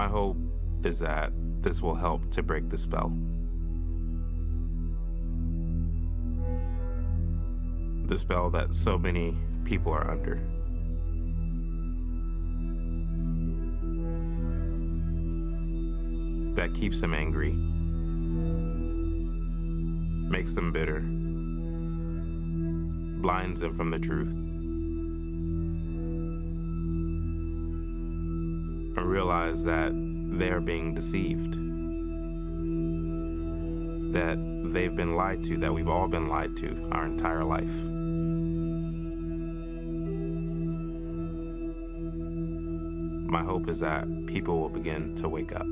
My hope is that this will help to break the spell. The spell that so many people are under. That keeps them angry, makes them bitter, blinds them from the truth, and realize that they are being deceived, that they've been lied to, that we've all been lied to our entire life. My hope is that people will begin to wake up.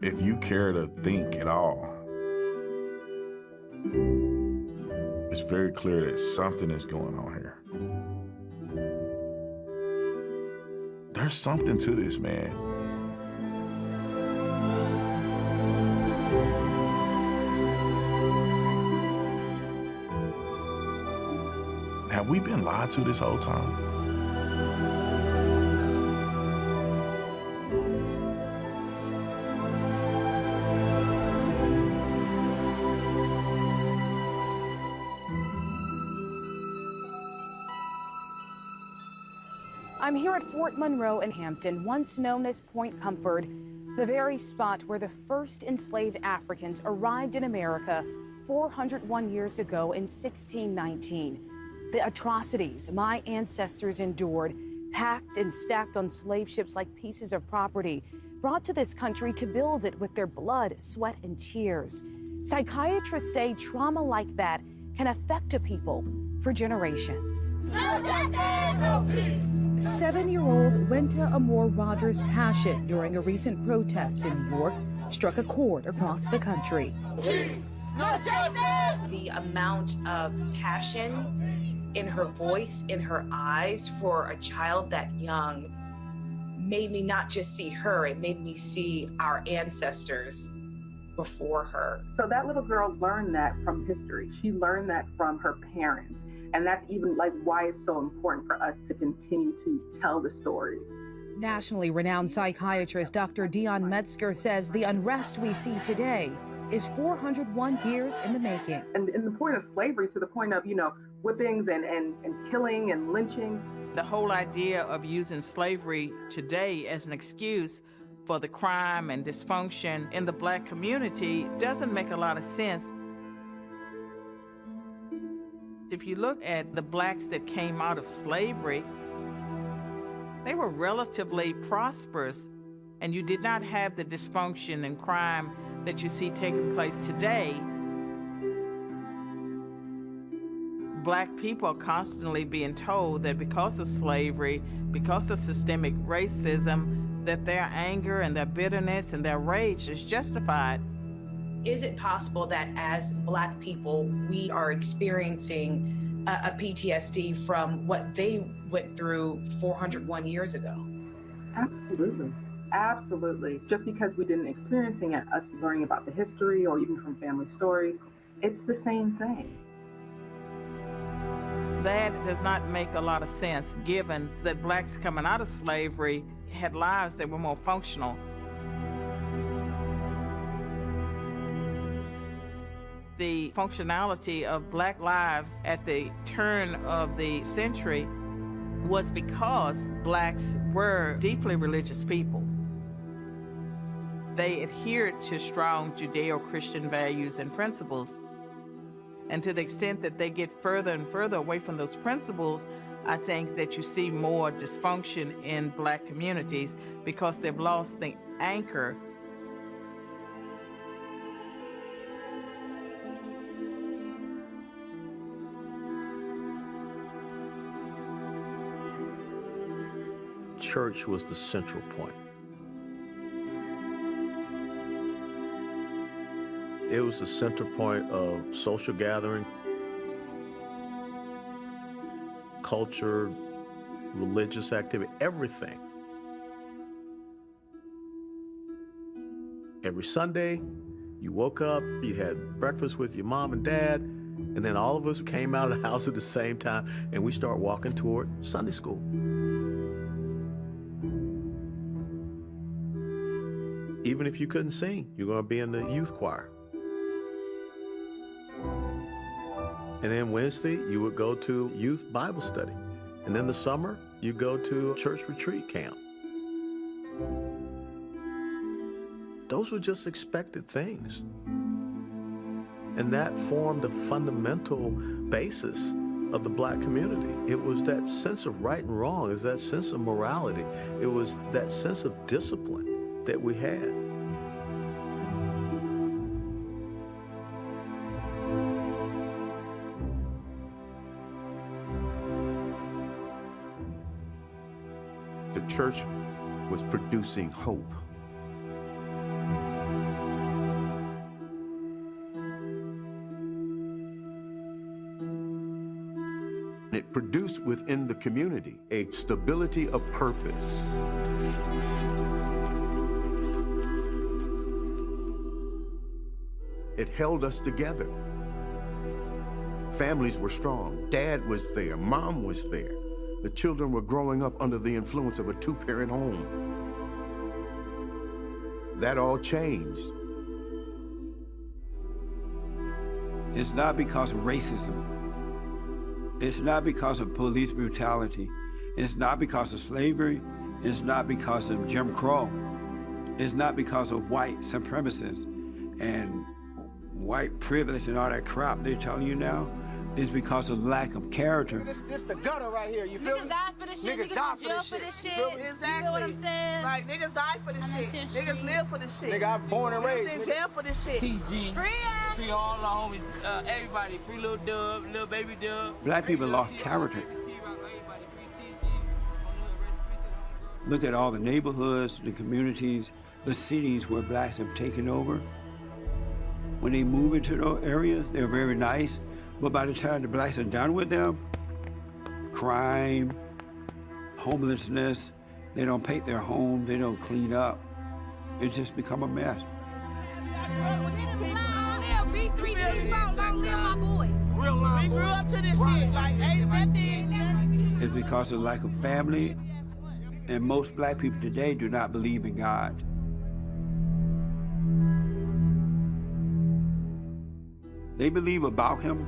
If you care to think at all, it's very clear that something is going on here. There's something to this, man. Have we been lied to this whole time? I'm here at Fort Monroe in Hampton, once known as Point Comfort, the very spot where the first enslaved Africans arrived in America 401 years ago in 1619. The atrocities my ancestors endured, packed and stacked on slave ships like pieces of property, brought to this country to build it with their blood, sweat, and tears. Psychiatrists say trauma like that can affect a people for generations. No justice, no peace. 7-year-old Wenta Amore Rogers' passion during a recent protest in New York struck a chord across the country. Peace, no justice. The amount of passion in her voice, in her eyes for a child that young made me not just see her, it made me see our ancestors before her. So that little girl learned that from history. She learned that from her parents. And that's even like why it's so important for us to continue to tell the stories. Nationally renowned psychiatrist Dr. Dion Metzger says the unrest we see today is 401 years in the making. And in the point of slavery, to the point of, whippings and killing and lynchings. The whole idea of using slavery today as an excuse for the crime and dysfunction in the Black community doesn't make a lot of sense. If you look at the Blacks that came out of slavery, they were relatively prosperous, and you did not have the dysfunction and crime that you see taking place today. Black people are constantly being told that because of slavery, because of systemic racism, that their anger and their bitterness and their rage is justified. Is it possible that as Black people, we are experiencing a PTSD from what they went through 401 years ago? Absolutely. Absolutely. Just because we didn't experience it, us learning about the history or even from family stories, it's the same thing. That does not make a lot of sense, given that Blacks coming out of slavery had lives that were more functional. the functionality of black lives at the turn of the century was because blacks were deeply religious people. They adhered to strong Judeo-Christian values and principles. And to the extent that they get further and further away from those principles, I think that you see more dysfunction in black communities because they've lost the anchor. Church was the central point. It was the center point of social gathering, culture, religious activity, everything. Every Sunday, you woke up, you had breakfast with your mom and dad, and then all of us came out of the house at the same time, and we start walking toward Sunday school. Even if you couldn't sing, you're going to be in the youth choir. And then Wednesday, you would go to youth Bible study. And then the summer, you go to church retreat camp. Those were just expected things. And that formed a fundamental basis of the black community. It was that sense of right and wrong. It was that sense of morality. It was that sense of discipline that we had. The church was producing hope. It produced within the community a stability of purpose. It held us together. Families were strong. Dad was there. Mom was there. The children were growing up under the influence of a two-parent home. That all changed. It's not because of racism. It's not because of police brutality. It's not because of slavery. It's not because of Jim Crow. It's not because of white supremacists and white privilege and all that crap they're telling you now. It's because of lack of character. This the gutter right here, you feel me? Niggas die for this shit, niggas die jail for this shit. Exactly. You know what I'm saying? Like, niggas die for this shit. Niggas live for this shit. Nigga, I'm born and raised. Niggas in jail for this shit. TG. Free all our homies, everybody. Free Lil Dub, Lil Baby Dub. Black people lost character. Look at all the neighborhoods, the communities, the cities where blacks have taken over. When they move into those areas, they're very nice. But by the time the blacks are done with them, crime, homelessness, they don't paint their home, they don't clean up. It just become a mess. We grew up to this shit, like, ain't nothing. It's because of lack of family, and most black people today do not believe in God. They believe about him,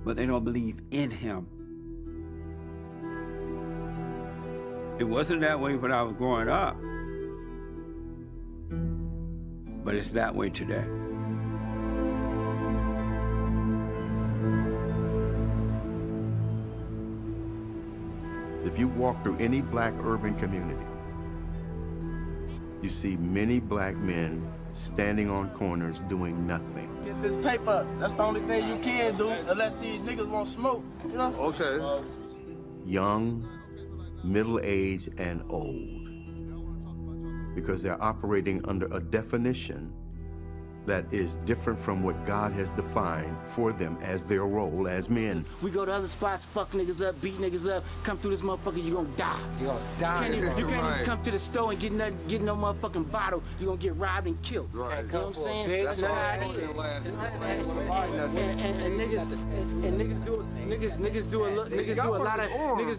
but they don't believe in him. It wasn't that way when I was growing up, but it's that way today. If you walk through any black urban community, you see many black men standing on corners doing nothing. Get this paper up. That's the only thing you can do, unless these niggas won't smoke, you know? Okay. Young, middle-aged, and old. Because they're operating under a definition that is different from what God has defined for them as their role as men. We go to other spots, fuck niggas up, beat niggas up, come through this motherfucker, you gonna die. You gonna die. You can't even come to the store and get no motherfucking bottle, you gonna get robbed and killed. Right. You know what I'm saying? That's how it is. And niggas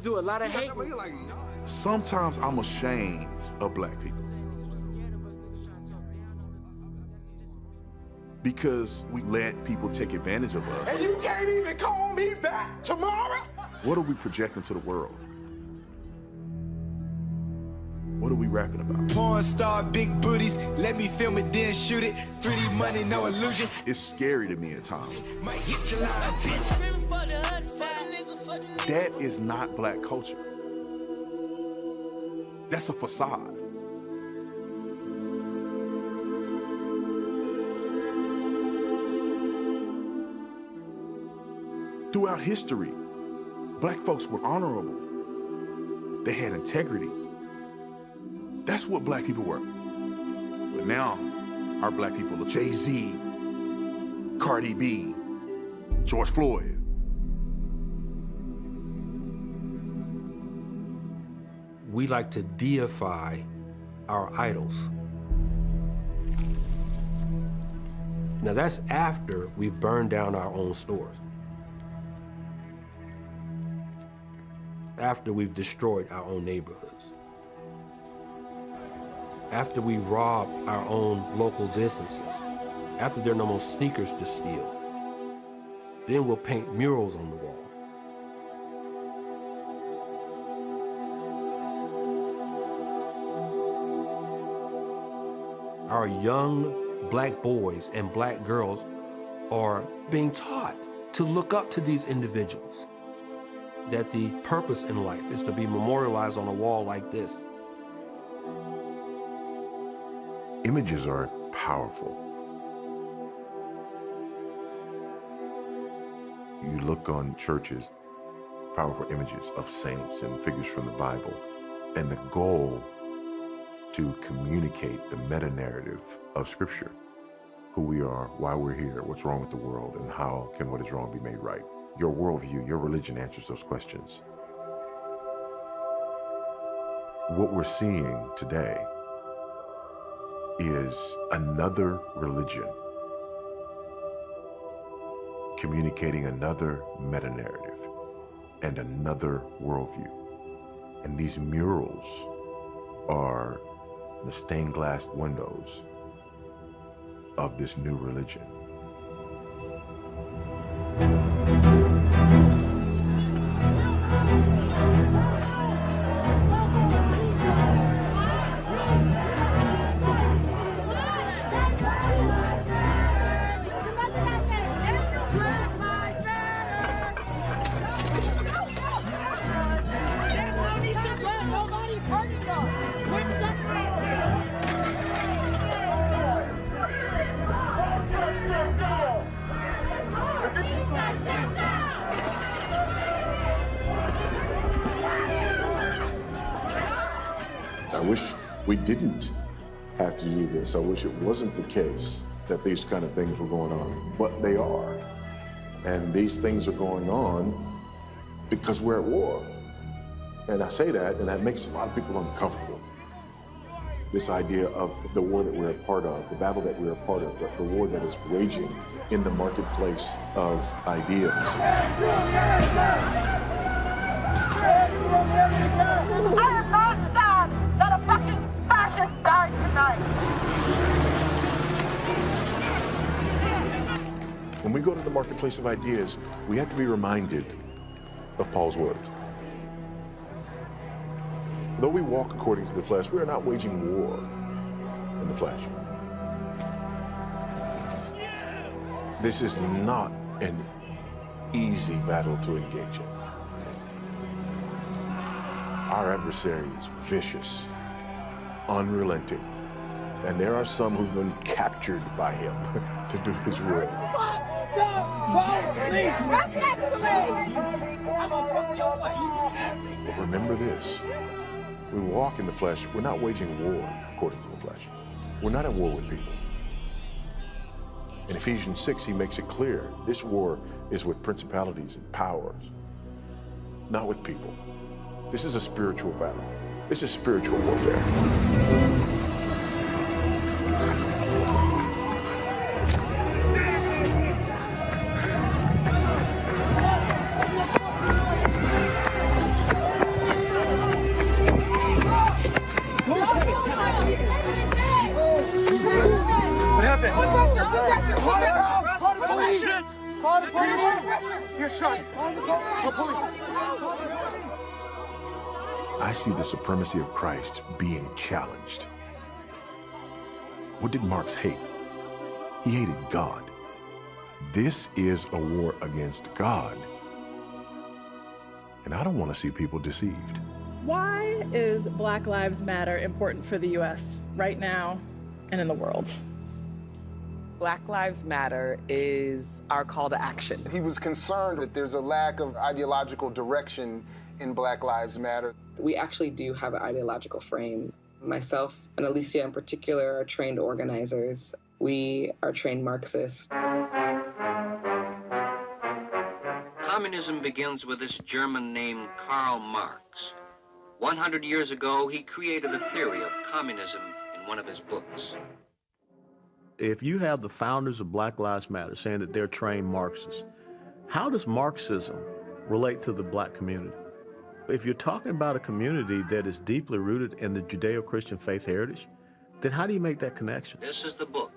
do a lot of hate. Sometimes I'm ashamed of black people. because we let people take advantage of us. And you can't even call me back tomorrow? What are we projecting to the world? What are we rapping about? Porn star, big booties, let me film it, then shoot it. 3D money, no illusion. It's scary to me at times. Might hit your line, bitch. That is not black culture. That's a facade. Throughout history, black folks were honorable. They had integrity. That's what black people were. But now, our black people are Jay-Z, Cardi B, George Floyd. We like to deify our idols. Now that's after we've burned down our own stores. After we've destroyed our own neighborhoods. After we rob our own local businesses. After there are no more sneakers to steal. Then we'll paint murals on the wall. Our young black boys and black girls are being taught to look up to these individuals. That the purpose in life is to be memorialized on a wall like this. Images are powerful. You look on churches, powerful images of saints and figures from the Bible, and the goal to communicate the meta-narrative of Scripture. Who we are, why we're here, what's wrong with the world, and how can what is wrong be made right. Your worldview, your religion answers those questions. What we're seeing today is another religion communicating another meta-narrative and another worldview. And these murals are the stained glass windows of this new religion. I wish we didn't have to do this. I wish it wasn't the case that these kind of things were going on, but they are. And these things are going on because we're at war. And I say that, and that makes a lot of people uncomfortable. This idea of the war that we're a part of, the battle that we're a part of, the war that is raging in the marketplace of ideas. When we go to the marketplace of ideas, we have to be reminded of Paul's words. Though we walk according to the flesh, we are not waging war in the flesh. This is not an easy battle to engage in. Our adversary is vicious, unrelenting, and there are some who've been captured by him to do his will. But remember this, we walk in the flesh, we're not waging war according to the flesh. We're not at war with people. In Ephesians 6, he makes it clear, this war is with principalities and powers, not with people. This is a spiritual battle. This is spiritual warfare. What happened? Get shot. Oh, police. I see the supremacy of Christ being challenged. What did Marx hate? He hated God. This is a war against God. And I don't want to see people deceived. Why is Black Lives Matter important for the U.S. right now and in the world? Black Lives Matter is our call to action. He was concerned that there's a lack of ideological direction in Black Lives Matter. We actually do have an ideological frame. Myself and Alicia in particular are trained organizers. We are trained Marxists. Communism begins with this German named Karl Marx. 100 years ago, he created the theory of communism in one of his books. If you have the founders of Black Lives Matter saying that they're trained Marxists, how does Marxism relate to the black community? If you're talking about a community that is deeply rooted in the Judeo-Christian faith heritage, then how do you make that connection? This is the book,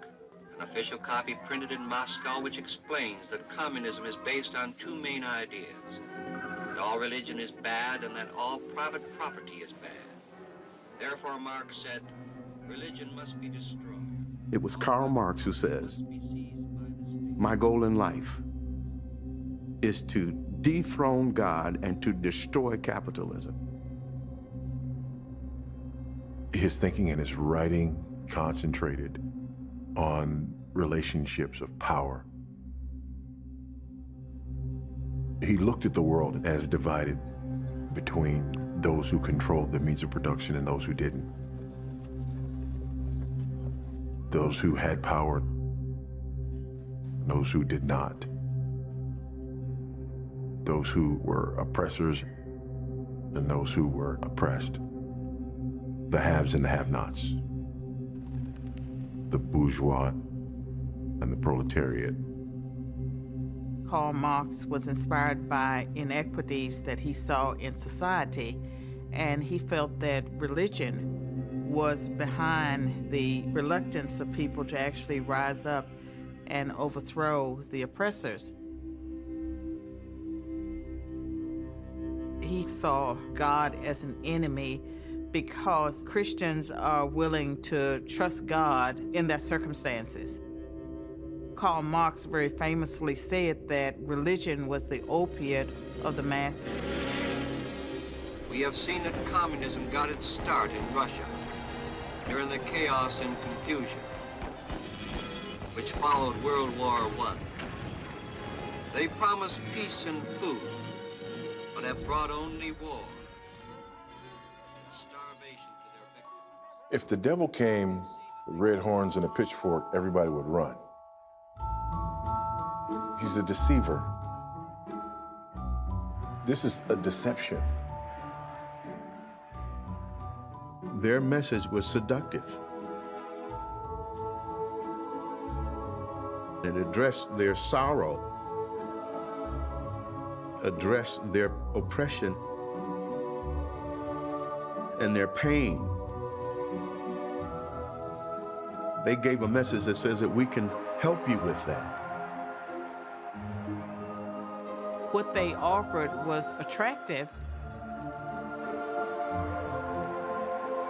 an official copy printed in Moscow, which explains that communism is based on two main ideas: that all religion is bad and that all private property is bad. Therefore, Marx said, religion must be destroyed. It was Karl Marx who says, my goal in life is to dethrone God and to destroy capitalism. His thinking and his writing concentrated on relationships of power. He looked at the world as divided between those who controlled the means of production and those who didn't. Those who had power, those who did not. Those who were oppressors and those who were oppressed. The haves and the have-nots. The bourgeois and the proletariat. Karl Marx was inspired by inequities that he saw in society, and he felt that religion was behind the reluctance of people to actually rise up and overthrow the oppressors. He saw God as an enemy because Christians are willing to trust God in their circumstances. Karl Marx very famously said that religion was the opiate of the masses. We have seen that communism got its start in Russia during the chaos and confusion which followed World War I. They promised peace and food, but have brought only war and starvation to their victims. If the devil came with red horns and a pitchfork, everybody would run. He's a deceiver. This is a deception. Their message was seductive. It addressed their sorrow, addressed their oppression and their pain. They gave a message that says that we can help you with that. What they offered was attractive.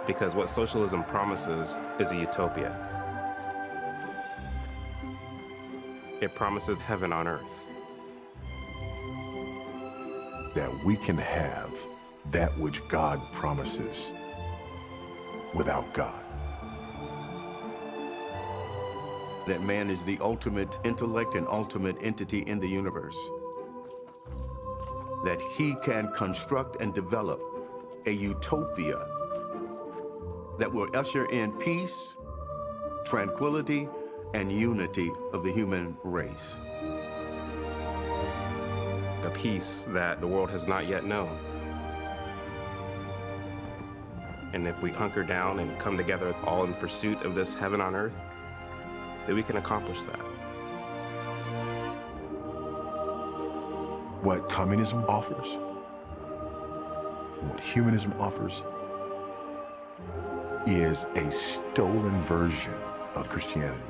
Because what socialism promises is a utopia. It promises heaven on earth. That we can have that which God promises without God. That man is the ultimate intellect and ultimate entity in the universe. That he can construct and develop a utopia that will usher in peace, tranquility, and unity of the human race. A peace that the world has not yet known. And if we hunker down and come together all in pursuit of this heaven on earth, then we can accomplish that. What communism offers, what humanism offers, is a stolen version of Christianity.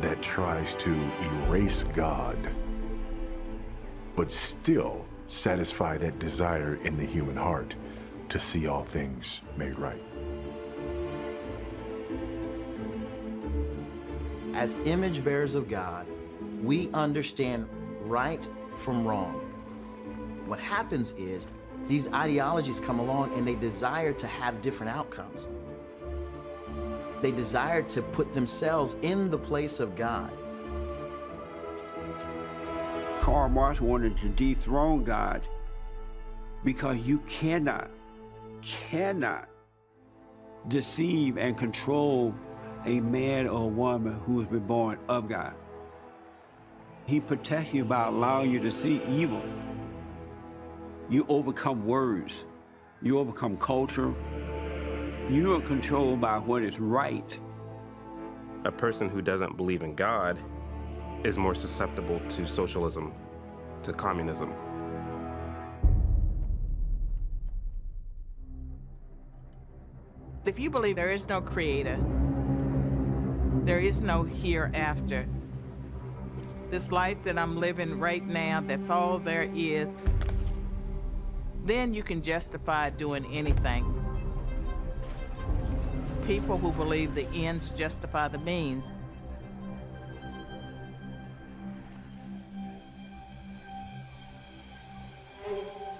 that tries to erase God, but still satisfy that desire in the human heart to see all things made right. As image bearers of God, we understand right from wrong. What happens is these ideologies come along and they desire to have different outcomes. They desire to put themselves in the place of God. Karl Marx wanted to dethrone God because you cannot deceive and control a man or a woman who has been born of God. He protects you by allowing you to see evil. You overcome words. You overcome culture. You are controlled by what is right. A person who doesn't believe in God is more susceptible to socialism, to communism. If you believe there is no creator, there is no hereafter, this life that I'm living right now, that's all there is, then you can justify doing anything. People who believe the ends justify the means.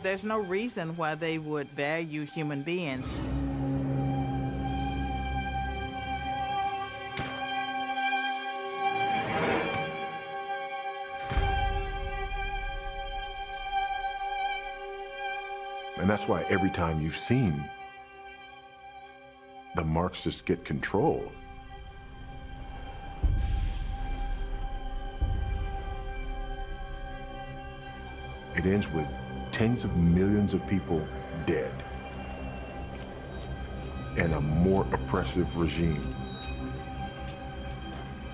There's no reason why they would value human beings. And that's why every time you've seen the Marxists get control, it ends with tens of millions of people dead and a more oppressive regime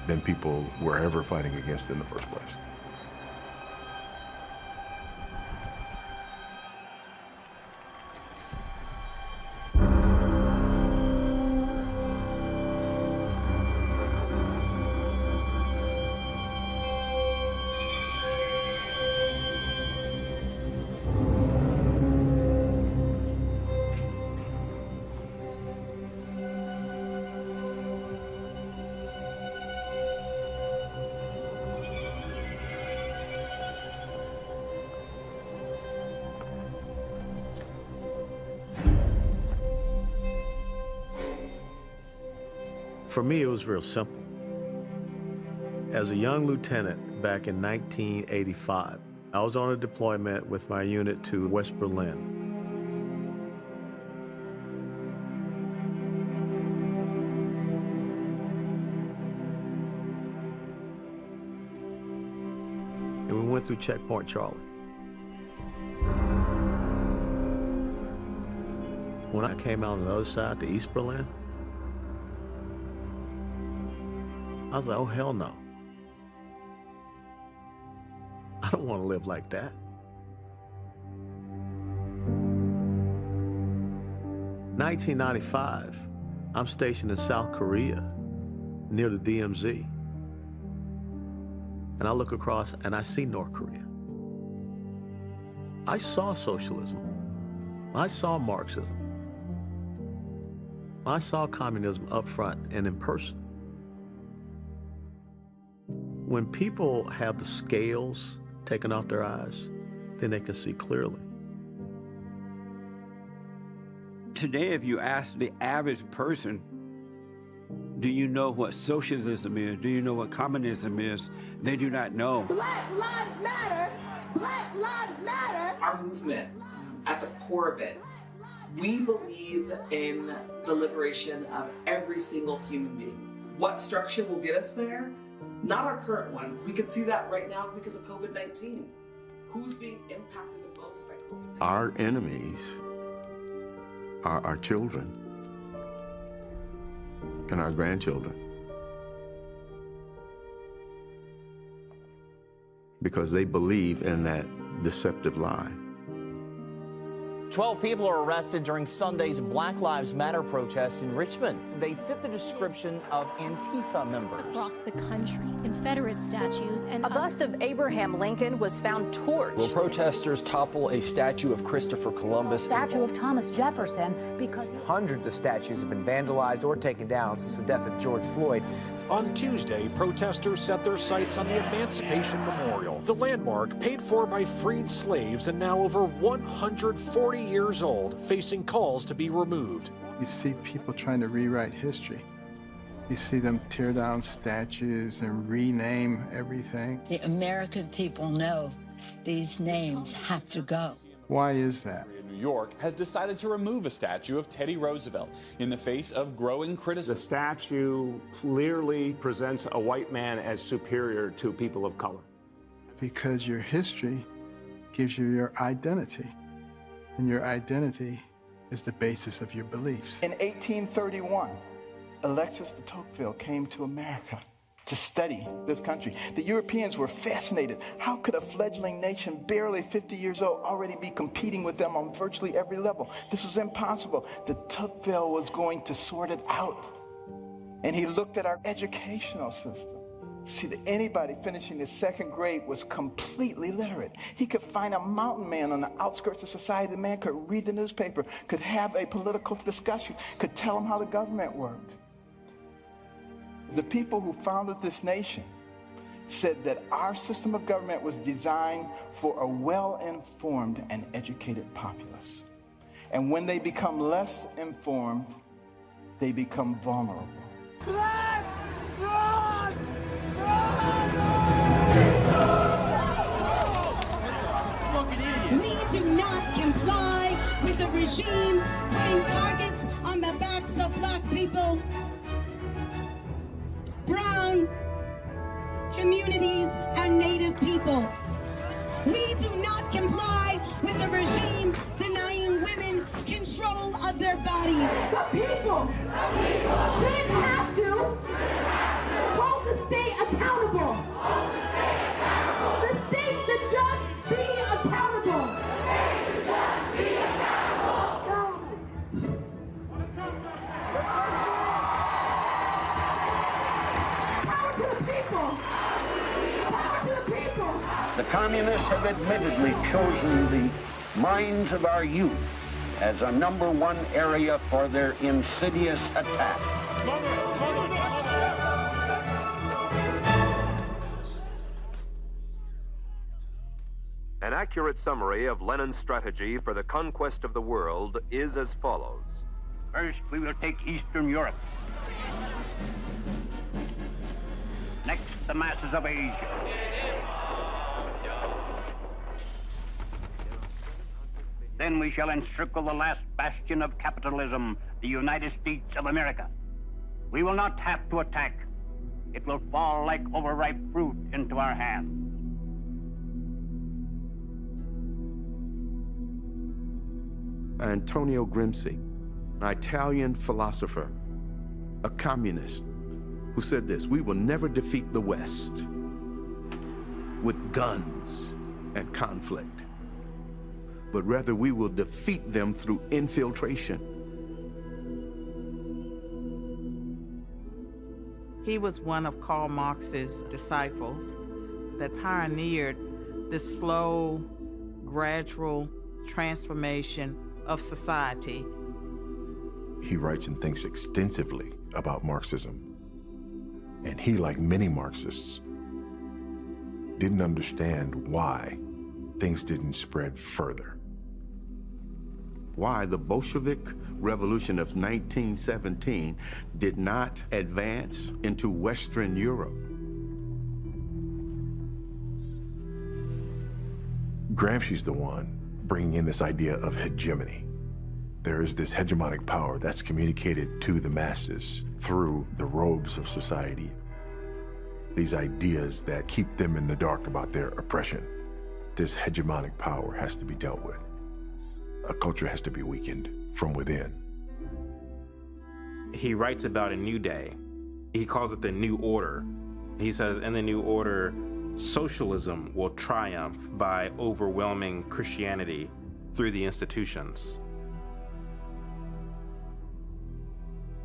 than people were ever fighting against in the first place. For me, it was real simple. As a young lieutenant back in 1985, I was on a deployment with my unit to West Berlin. And we went through Checkpoint Charlie. When I came out on the other side to East Berlin, I was like, oh, hell no. I don't want to live like that. In 1995, I'm stationed in South Korea, near the DMZ. And I look across and I see North Korea. I saw socialism. I saw Marxism. I saw communism up front and in person. When people have the scales taken off their eyes, then they can see clearly. Today, if you ask the average person, do you know what socialism is? Do you know what communism is? They do not know. Black lives matter. Black lives matter. Our movement, at the core of it, we believe in the liberation of every single human being. What structure will get us there? Not our current one. We can see that right now because of COVID-19. Who's being impacted the most by COVID-19? Our enemies are our children and our grandchildren, because they believe in that deceptive lie. 12 people are arrested during Sunday's Black Lives Matter protests in Richmond. They fit the description of Antifa members. Across the country, Confederate statues and... A bust of Abraham Lincoln was found torched. Will protesters topple a statue of Christopher Columbus? A statue of Thomas Jefferson because... Hundreds of statues have been vandalized or taken down since the death of George Floyd. On Tuesday, protesters set their sights on the Emancipation Memorial, the landmark paid for by freed slaves and now over 140 years old, facing calls to be removed. You see people trying to rewrite history. You see them tear down statues and rename everything. The American people know these names have to go. Why is that? New York has decided to remove a statue of Teddy Roosevelt in the face of growing criticism. The statue clearly presents a white man as superior to people of color. Because your history gives you your identity, and your identity is the basis of your beliefs. In 1831, Alexis de Tocqueville came to America to study this country. The Europeans were fascinated. How could a fledgling nation, barely 50 years old, already be competing with them on virtually every level? This was impossible. De Tocqueville was going to sort it out. And he looked at our educational system. See, that anybody finishing the second grade was completely literate. He could find a mountain man on the outskirts of society. The man could read the newspaper, could have a political discussion, could tell him how the government worked. The people who founded this nation said that our system of government was designed for a well-informed and educated populace. And when they become less informed, they become vulnerable. Black blood! We do not comply with the regime putting targets on the backs of black people, brown communities, and Native people. We do not comply with the regime denying women control of their bodies. The people shouldn't have to hold the state accountable. The state should just be accountable. Power to the people. Power to the people. The communists have admittedly chosen the minds of our youth as a #1 area for their insidious attack. An accurate summary of Lenin's strategy for the conquest of the world is as follows. First, we will take Eastern Europe. Next, the masses of Asia. Then we shall encircle the last bastion of capitalism, the United States of America. We will not have to attack. It will fall like overripe fruit into our hands. Antonio Gramsci, an Italian philosopher, a communist, who said this: we will never defeat the West with guns and conflict, but rather we will defeat them through infiltration. He was one of Karl Marx's disciples that pioneered this slow, gradual transformation of society. He writes and thinks extensively about Marxism. And he, like many Marxists, didn't understand why things didn't spread further. Why the Bolshevik Revolution of 1917 did not advance into Western Europe. Gramsci's the one bringing in this idea of hegemony. There is this hegemonic power that's communicated to the masses through the robes of society. These ideas that keep them in the dark about their oppression. This hegemonic power has to be dealt with. A culture has to be weakened from within. He writes about a new day. He calls it the new order. He says, in the new order, socialism will triumph by overwhelming Christianity, through the institutions.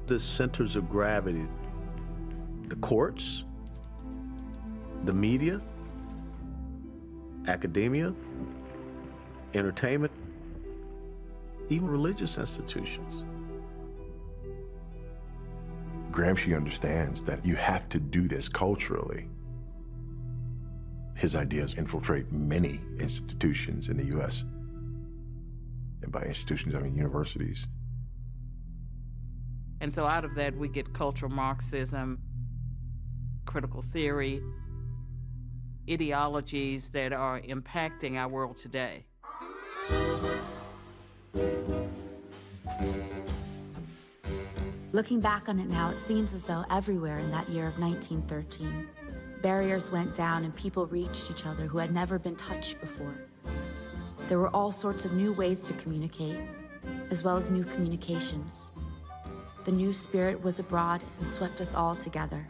The centers of gravity, the courts, the media, academia, entertainment, even religious institutions. Gramsci understands that you have to do this culturally. His ideas infiltrate many institutions in the U.S. And by institutions, I mean universities. And so out of that, we get cultural Marxism, critical theory, ideologies that are impacting our world today. Looking back on it now, it seems as though everywhere in that year of 1913, barriers went down and people reached each other who had never been touched before. There were all sorts of new ways to communicate, as well as new communications. The new spirit was abroad and swept us all together.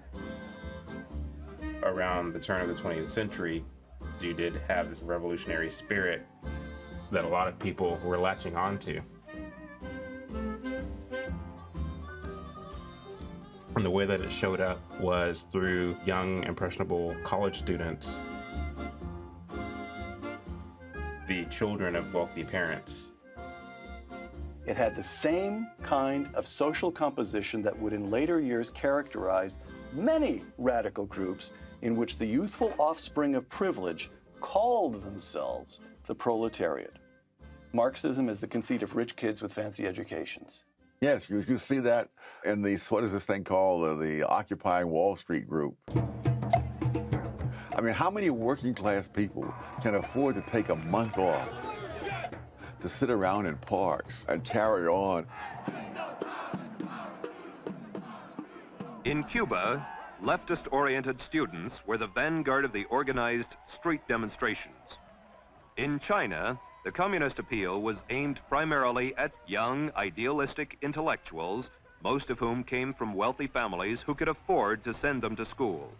Around the turn of the 20th century, you did have this revolutionary spirit that a lot of people were latching onto. And the way that it showed up was through young, impressionable college students, the children of wealthy parents. It had the same kind of social composition that would in later years characterize many radical groups in which the youthful offspring of privilege called themselves the proletariat. Marxism is the conceit of rich kids with fancy educations. Yes, you see that in the, what is this thing called, the Occupying Wall Street group. I mean, how many working class people can afford to take a month off to sit around in parks and carry on? In Cuba, leftist-oriented students were the vanguard of the organized street demonstrations. In China, the communist appeal was aimed primarily at young, idealistic intellectuals, most of whom came from wealthy families who could afford to send them to school.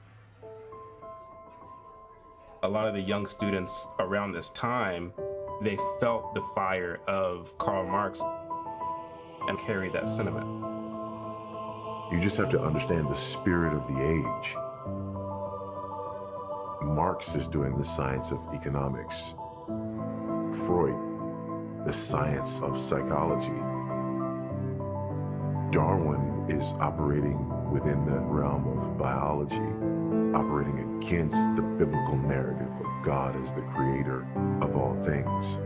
A lot of the young students around this time, they felt the fire of Karl Marx and carried that sentiment. You just have to understand the spirit of the age. Marx is doing the science of economics. Freud, the science of psychology. Darwin is operating within the realm of biology, operating against the biblical narrative of God as the creator of all things.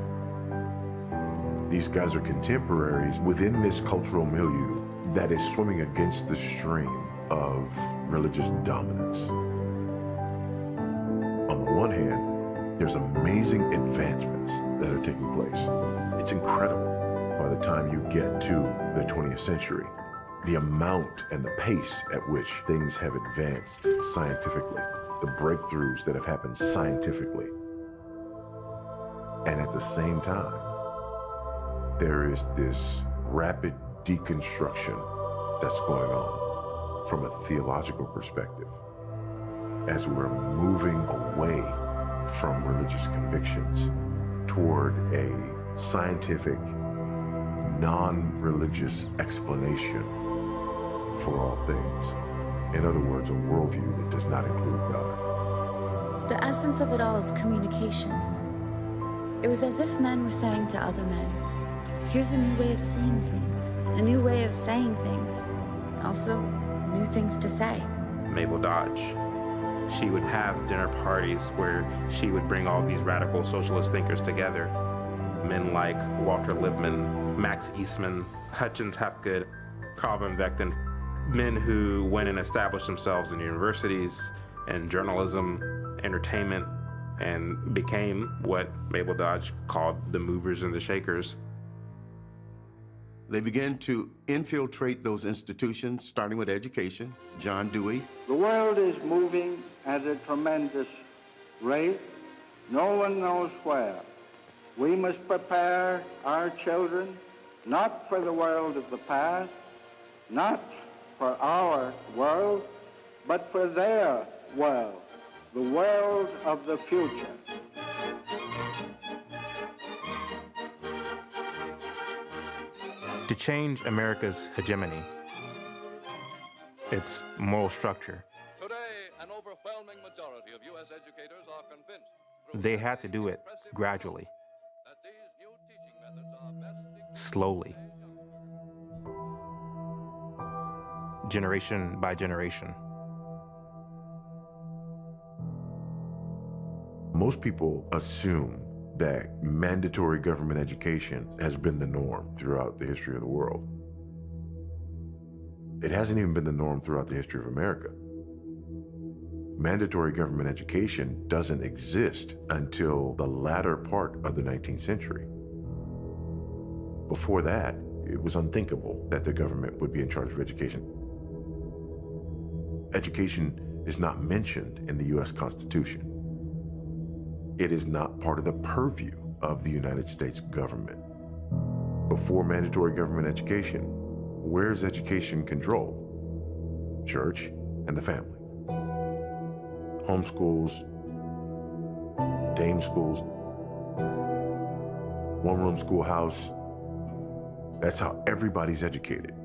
These guys are contemporaries within this cultural milieu that is swimming against the stream of religious dominance. On the one hand, there's amazing advancements that are taking place. It's incredible by the time you get to the 20th century. The amount and the pace at which things have advanced scientifically, the breakthroughs that have happened scientifically. And at the same time, there is this rapid deconstruction that's going on from a theological perspective as we're moving away from religious convictions toward a scientific, non-religious explanation for all things. In other words, a worldview that does not include God. The essence of it all is communication. It was as if men were saying to other men, here's a new way of seeing things, a new way of saying things, also new things to say. Mabel Dodge. She would have dinner parties where she would bring all these radical socialist thinkers together. Men like Walter Lippmann, Max Eastman, Hutchins Hapgood, Carl von Vechten, men who went and established themselves in universities and journalism, entertainment, and became what Mabel Dodge called the movers and the shakers. They began to infiltrate those institutions, starting with education. John Dewey. The world is moving at a tremendous rate. No one knows where. We must prepare our children not for the world of the past, not for our world, but for their world, the world of the future. to change America's hegemony, its moral structure. Today, an overwhelming majority of U.S. educators are convinced They had to do it gradually, that these new teaching methods are best slowly, generation by generation. Most people assume that mandatory government education has been the norm throughout the history of the world. It hasn't even been the norm throughout the history of America. Mandatory government education doesn't exist until the latter part of the 19th century. Before that, it was unthinkable that the government would be in charge of education. Education is not mentioned in the U.S. Constitution. It is not part of the purview of the United States government. Before mandatory government education, where's education controlled? Church and the family. Homeschools, dame schools, one-room schoolhouse. That's how everybody's educated.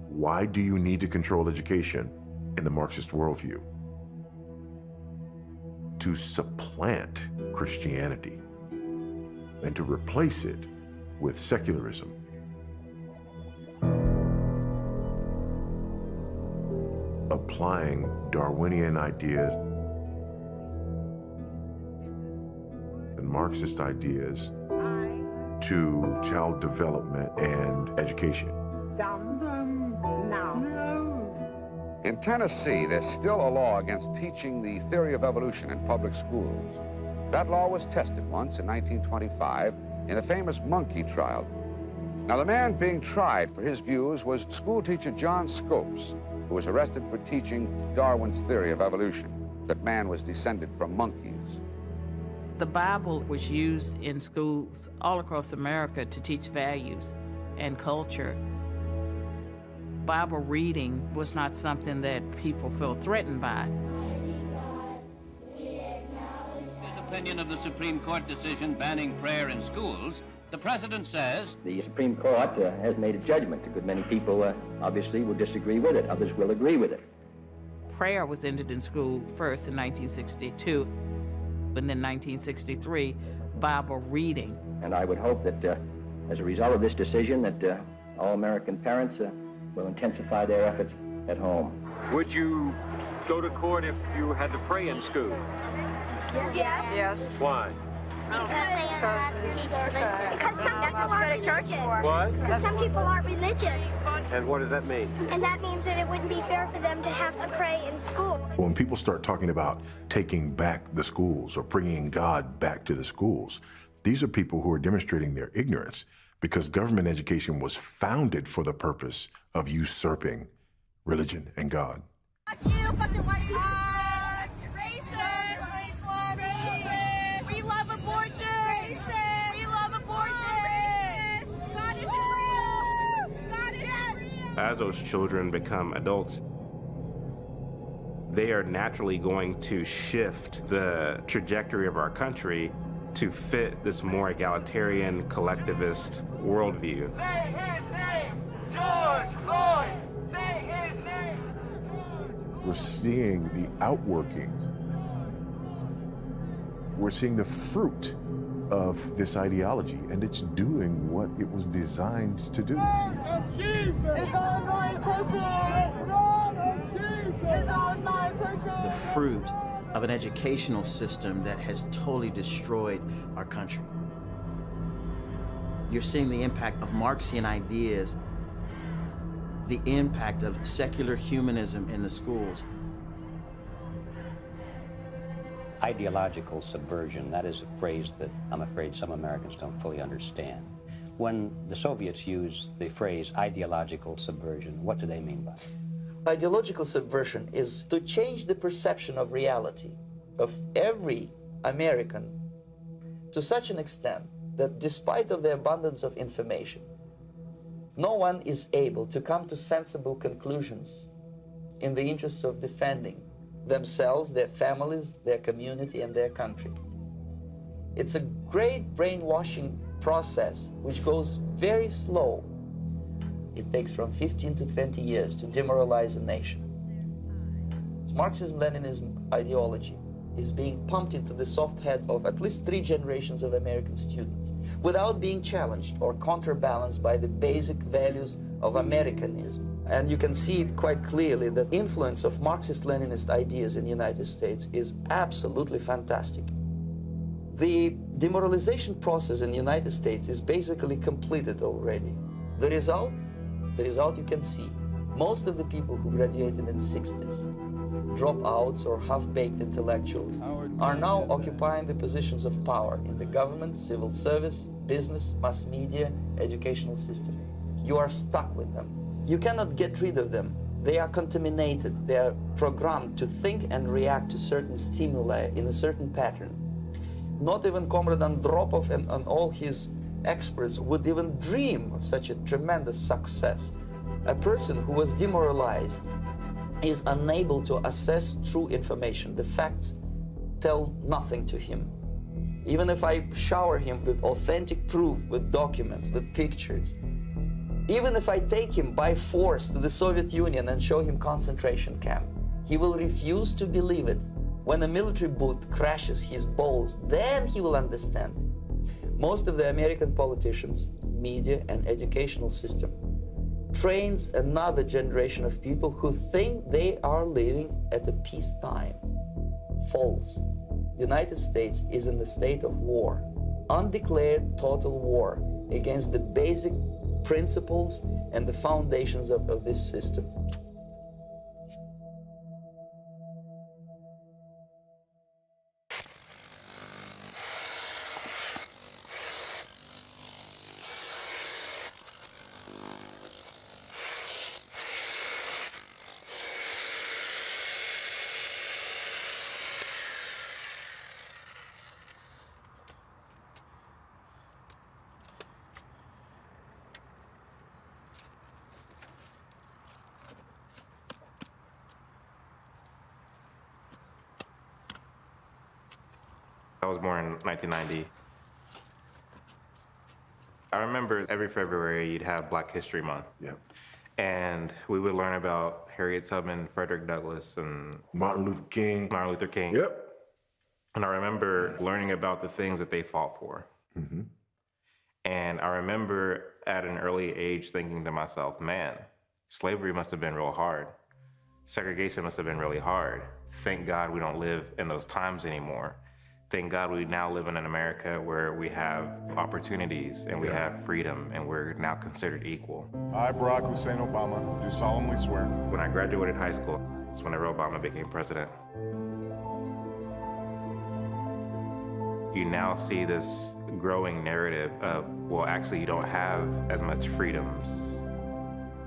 Why do you need to control education in the Marxist worldview? To supplant Christianity and to replace it with secularism. Applying Darwinian ideas and Marxist ideas to child development and education. In Tennessee, there's still a law against teaching the theory of evolution in public schools. That law was tested once in 1925 in the famous monkey trial. Now, the man being tried for his views was schoolteacher John Scopes, who was arrested for teaching Darwin's theory of evolution, that man was descended from monkeys. The Bible was used in schools all across America to teach values and culture. Bible reading was not something that people felt threatened by. His opinion of the Supreme Court decision banning prayer in schools, the president says the Supreme Court has made a judgment. A good many people obviously will disagree with it. Others will agree with it. Prayer was ended in school first in 1962, and then 1963, Bible reading. And I would hope that as a result of this decision that all American parents will intensify their efforts at home. Would you go to court if you had to pray in school? Yes. Why? Because that's what you go to church for. What? Because some people aren't religious. And what does that mean? And that means that it wouldn't be fair for them to have to pray in school. When people start talking about taking back the schools or bringing God back to the schools, these are people who are demonstrating their ignorance because government education was founded for the purpose of usurping religion and God. Fuck you, fucking white people. Racist. Racist. We love abortion. Racist. We love abortion. God isn't real. God isn't real. As those children become adults, they are naturally going to shift the trajectory of our country to fit this more egalitarian, collectivist worldview. Say his name, George Floyd. Say his name, George. We're seeing the outworkings. We're seeing the fruit of this ideology, and it's doing what it was designed to do. The fruit of an educational system that has totally destroyed our country. You're seeing the impact of Marxian ideas, the impact of secular humanism in the schools. Ideological subversion, that is a phrase that I'm afraid some Americans don't fully understand. When the Soviets used the phrase ideological subversion, what do they mean by it? Ideological subversion is to change the perception of reality of every American to such an extent that despite of the abundance of information, no one is able to come to sensible conclusions in the interests of defending themselves, their families, their community, and their country. It's a great brainwashing process which goes very slow. It takes from 15 to 20 years to demoralize a nation. It's Marxism-Leninism ideology is being pumped into the soft heads of at least 3 generations of American students without being challenged or counterbalanced by the basic values of Americanism. And you can see it quite clearly that the influence of Marxist-Leninist ideas in the United States is absolutely fantastic. The demoralization process in the United States is basically completed already. The result you can see. Most of the people who graduated in the 60s, dropouts or half-baked intellectuals, are now occupying the positions of power in the government, civil service, business, mass media, educational system. You are stuck with them. You cannot get rid of them. They are contaminated. They are programmed to think and react to certain stimuli in a certain pattern. Not even Comrade Andropov and all his experts would even dream of such a tremendous success. A person who was demoralized is unable to assess true information. The facts tell nothing to him. Even if I shower him with authentic proof, with documents, with pictures, even if I take him by force to the Soviet Union and show him concentration camp, he will refuse to believe it. When a military boot crashes his balls, then he will understand. Most of the American politicians, media, and educational system trains another generation of people who think they are living at a peacetime. False. The United States is in the state of war, undeclared total war against the basic principles and the foundations of this system. I was born in 1990. I remember every February you'd have Black History Month. Yep. And we would learn about Harriet Tubman, Frederick Douglass, and Martin Luther King. Yep. And I remember learning about the things that they fought for. Mm-hmm. And I remember at an early age thinking to myself, man, slavery must have been real hard. Segregation must have been really hard. Thank God we don't live in those times anymore. Thank God we now live in an America where we have opportunities and we have freedom and we're now considered equal. I, Barack Hussein Obama, do solemnly swear. When I graduated high school, that's whenever Obama became president. You now see this growing narrative of, well, actually you don't have as much freedoms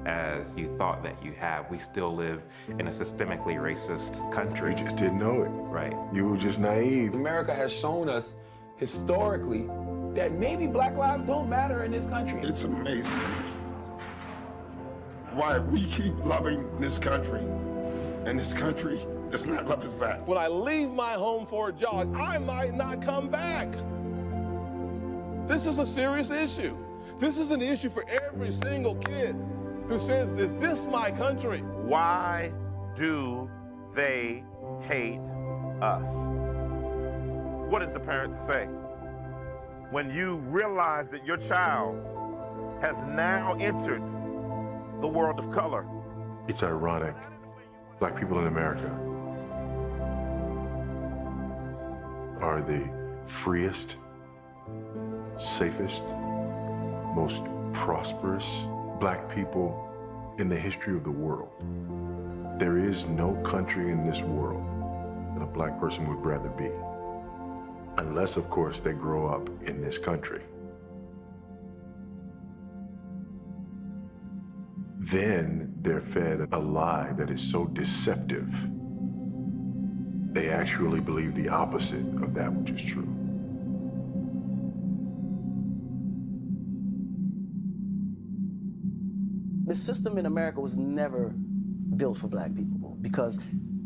as you thought that you have. We still live in a systemically racist country. You just didn't know it. Right. You were just naive. America has shown us historically that maybe black lives don't matter in this country. It's amazing to me why we keep loving this country and this country does not love us back. When I leave my home for a job, I might not come back. This is a serious issue. This is an issue for every single kid who says, is this my country? Why do they hate us? What does the parent say? When you realize that your child has now entered the world of color. It's ironic. Black people in America are the freest, safest, most prosperous Black people in the history of the world. There is no country in this world that a Black person would rather be. Unless, of course, they grow up in this country. Then they're fed a lie that is so deceptive, they actually believe the opposite of that which is true. The system in America was never built for Black people because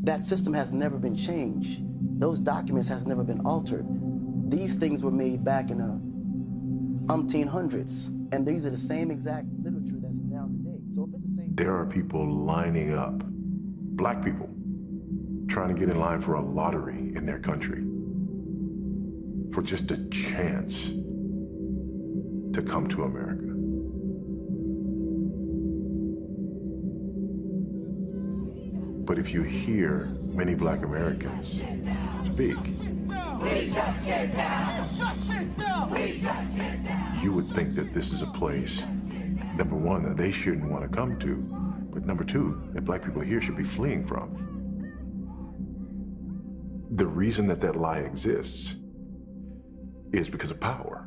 that system has never been changed. Those documents has never been altered. These things were made back in the 1800s, and these are the same exact literature that's down today. So if it's the same... There are people lining up, black people, trying to get in line for a lottery in their country for just a chance to come to America. But if you hear many black Americans speak, you would think that this is a place, number one, that they shouldn't want to come to, but number two, that black people here should be fleeing from. The reason that that lie exists is because of power.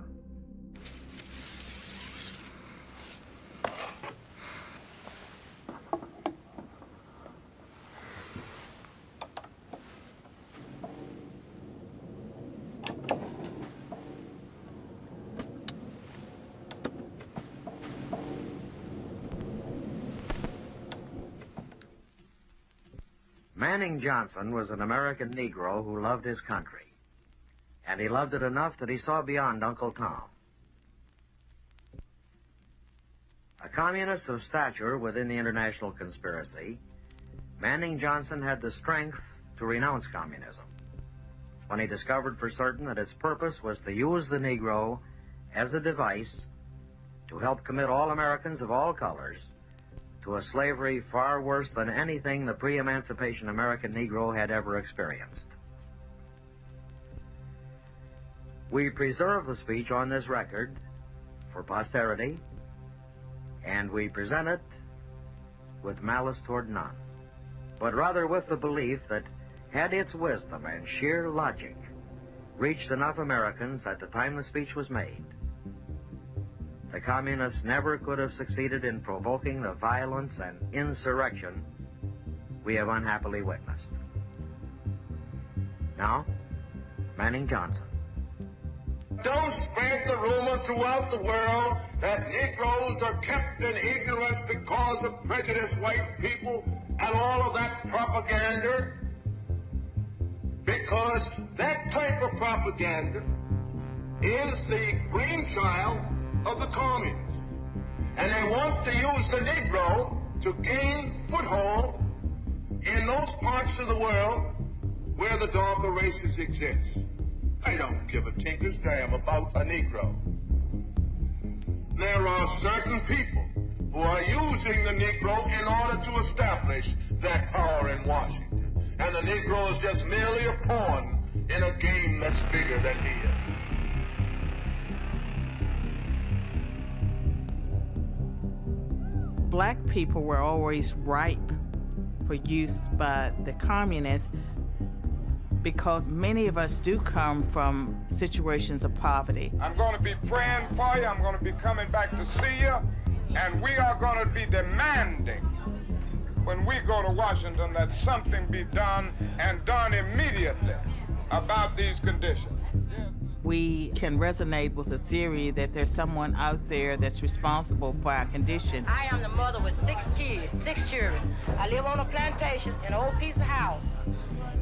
Manning Johnson was an American Negro who loved his country, and he loved it enough that he saw beyond Uncle Tom. A communist of stature within the international conspiracy, Manning Johnson had the strength to renounce communism when he discovered for certain that its purpose was to use the Negro as a device to help commit all Americans of all colors to a slavery far worse than anything the pre-emancipation American Negro had ever experienced. We preserve the speech on this record for posterity, and we present it with malice toward none, but rather with the belief that had its wisdom and sheer logic reached enough Americans at the time the speech was made, the communists never could have succeeded in provoking the violence and insurrection we have unhappily witnessed. Now, Manning Johnson. Don't spread the rumor throughout the world that Negroes are kept in ignorance because of prejudiced white people and all of that propaganda, because that type of propaganda is the brainchild of the communists. And they want to use the Negro to gain foothold in those parts of the world where the darker races exist. I don't give a tinker's damn about a Negro. There are certain people who are using the Negro in order to establish that power in Washington. And the Negro is just merely a pawn in a game that's bigger than he is. Black people were always ripe for use by the communists because many of us do come from situations of poverty. I'm going to be praying for you. I'm going to be coming back to see you. And we are going to be demanding when we go to Washington that something be done and done immediately about these conditions. We can resonate with the theory that there's someone out there that's responsible for our condition. I am the mother with 6 children. I live on a plantation in an old piece of house.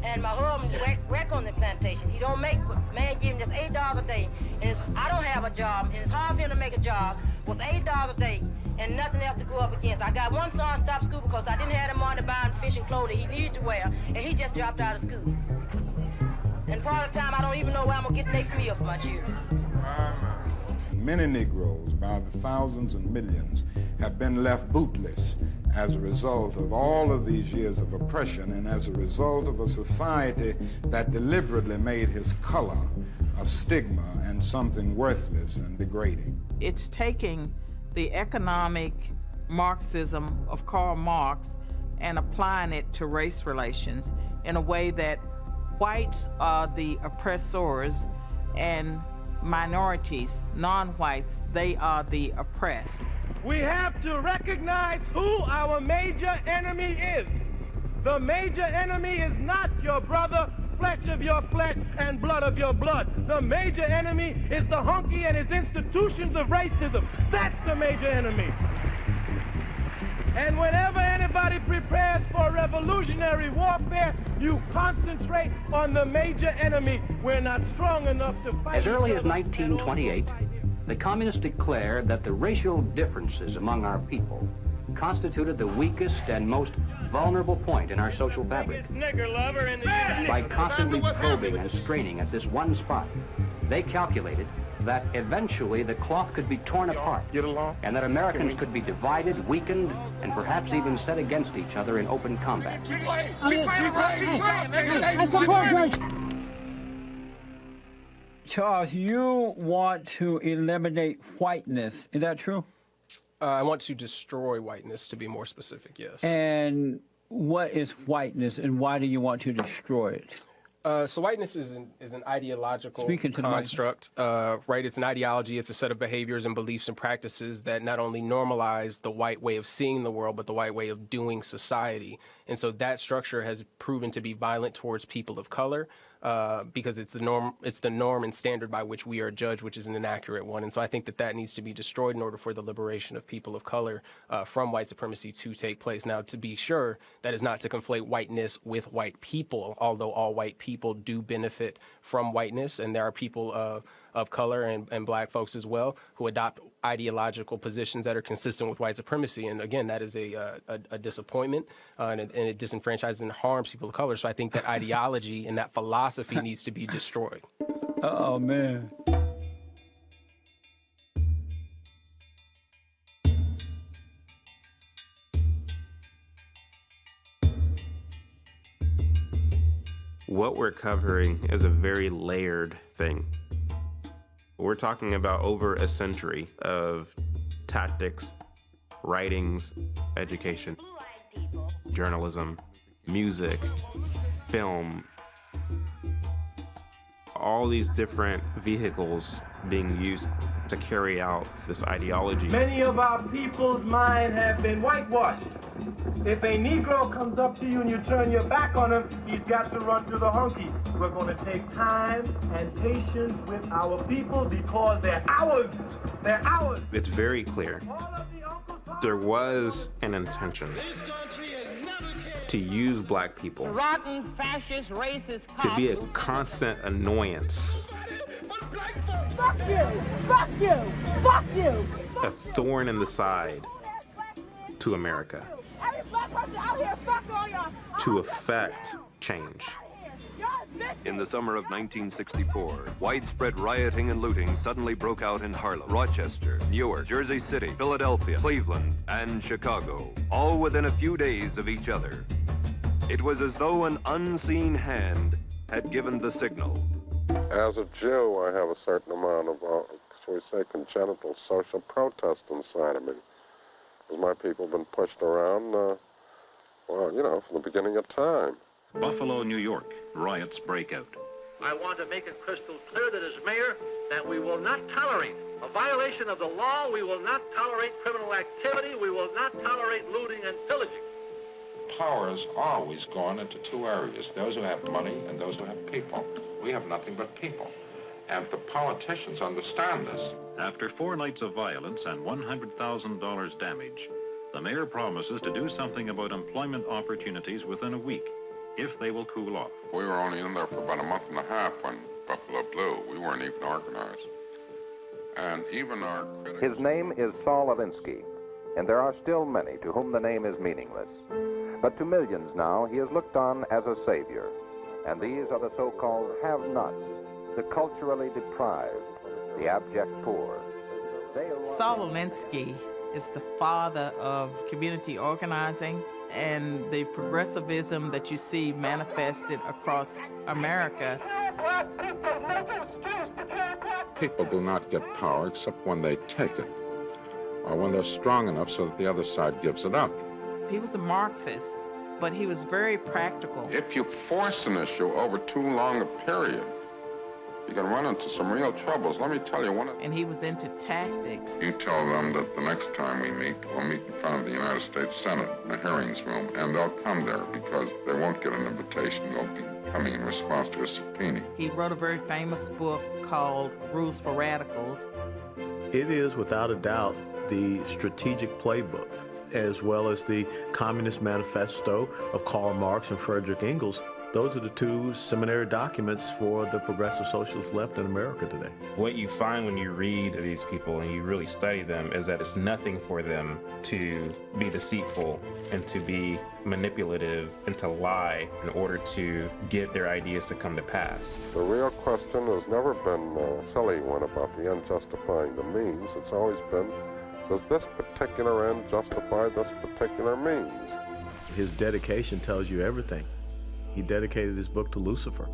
And my husband work on the plantation. He don't make, man give him just $8 a day. And I don't have a job, and it's hard for him to make a job with $8 a day and nothing else to go up against. I got one son stopped school because I didn't have the money to buy him fish and clothing he needed to wear, and he just dropped out of school. And part of the time, I don't even know where I'm going to get the next meal for my children. Many Negroes, by the thousands and millions, have been left bootless as a result of all of these years of oppression and as a result of a society that deliberately made his color a stigma and something worthless and degrading. It's taking the economic Marxism of Karl Marx and applying it to race relations in a way that whites are the oppressors and minorities, non-whites, they are the oppressed. We have to recognize who our major enemy is. The major enemy is not your brother, flesh of your flesh and blood of your blood. The major enemy is the hunky and his institutions of racism. That's the major enemy. And whenever anybody prepares for revolutionary warfare, you concentrate on the major enemy. We're not strong enough to fight. As early as 1928, the communists declared that the racial differences among our people constituted the weakest and most vulnerable point in our social fabric. By constantly probing and straining at this one spot, they calculated that eventually the cloth could be torn apart, and that Americans could be divided, weakened, and perhaps even set against each other in open combat. Charles, you want to eliminate whiteness, is that true? I want to destroy whiteness, to be more specific, yes. And what is whiteness, and why do you want to destroy it? So whiteness is an ideological construct, right? It's an ideology, it's a set of behaviors and beliefs and practices that not only normalize the white way of seeing the world, but the white way of doing society. And so that structure has proven to be violent towards people of color, because it's the norm and standard by which we are judged, which is an inaccurate one. And so I think that needs to be destroyed in order for the liberation of people of color from white supremacy to take place. Now, to be sure, that is not to conflate whiteness with white people, although all white people do benefit from whiteness, and there are people of color and black folks as well who adopt ideological positions that are consistent with white supremacy. And again, that is a disappointment, and it disenfranchises and harms people of color. So I think that ideology and that philosophy needs to be destroyed. Oh, man. What we're covering is a very layered thing. We're talking about over a century of tactics, writings, education, journalism, music, film, all these different vehicles being used to carry out this ideology. Many of our people's minds have been whitewashed. If a Negro comes up to you and you turn your back on him, he's got to run to the hunky. We're going to take time and patience with our people because they're ours. They're ours. It's very clear. There was an intention to use black people Rotten, fascist, racist to be a constant annoyance, Fuck you! Fuck you! Fuck you! a thorn in the side to America, Every black person out here, fuck all y'all. to affect change. In the summer of 1964, widespread rioting and looting suddenly broke out in Harlem, Rochester, Newark, Jersey City, Philadelphia, Cleveland, and Chicago, all within a few days of each other. It was as though an unseen hand had given the signal. As a Jew, I have a certain amount of, shall we say, congenital social protest inside of me. Because my people have been pushed around, well, you know, from the beginning of time. Buffalo, New York, riots break out. I want to make it crystal clear that as mayor, that we will not tolerate a violation of the law. We will not tolerate criminal activity. We will not tolerate looting and pillaging. Power has always gone into two areas, those who have money and those who have people. We have nothing but people. And the politicians understand this. After 4 nights of violence and $100,000 damage, the mayor promises to do something about employment opportunities within a week, if they will cool off. We were only in there for about a month and a half when Buffalo blew. We weren't even organized. And even our critics... His name is Saul Alinsky, and there are still many to whom the name is meaningless. But to millions now, he is looked on as a savior. And these are the so-called have-nots, the culturally deprived, the abject poor. Saul Alinsky is the father of community organizing and the progressivism that you see manifested across America. People do not get power except when they take it, or when they're strong enough so that the other side gives it up. He was a Marxist, but he was very practical. If you force an issue over too long a period, you can run into some real troubles. Let me tell you one of... And he was into tactics. You tell them that the next time we meet, we'll meet in front of the United States Senate in the hearings room, and they'll come there because they won't get an invitation. They'll be coming in response to a subpoena. He wrote a very famous book called Rules for Radicals. It is, without a doubt, the strategic playbook as well as the Communist Manifesto of Karl Marx and Frederick Engels. Those are the two seminary documents for the progressive socialist left in America today. What you find when you read these people and you really study them is that it's nothing for them to be deceitful and to be manipulative and to lie in order to get their ideas to come to pass. The real question has never been a silly one about the end justifying the means. It's always been, does this particular end justify this particular means? His dedication tells you everything. He dedicated his book to Lucifer.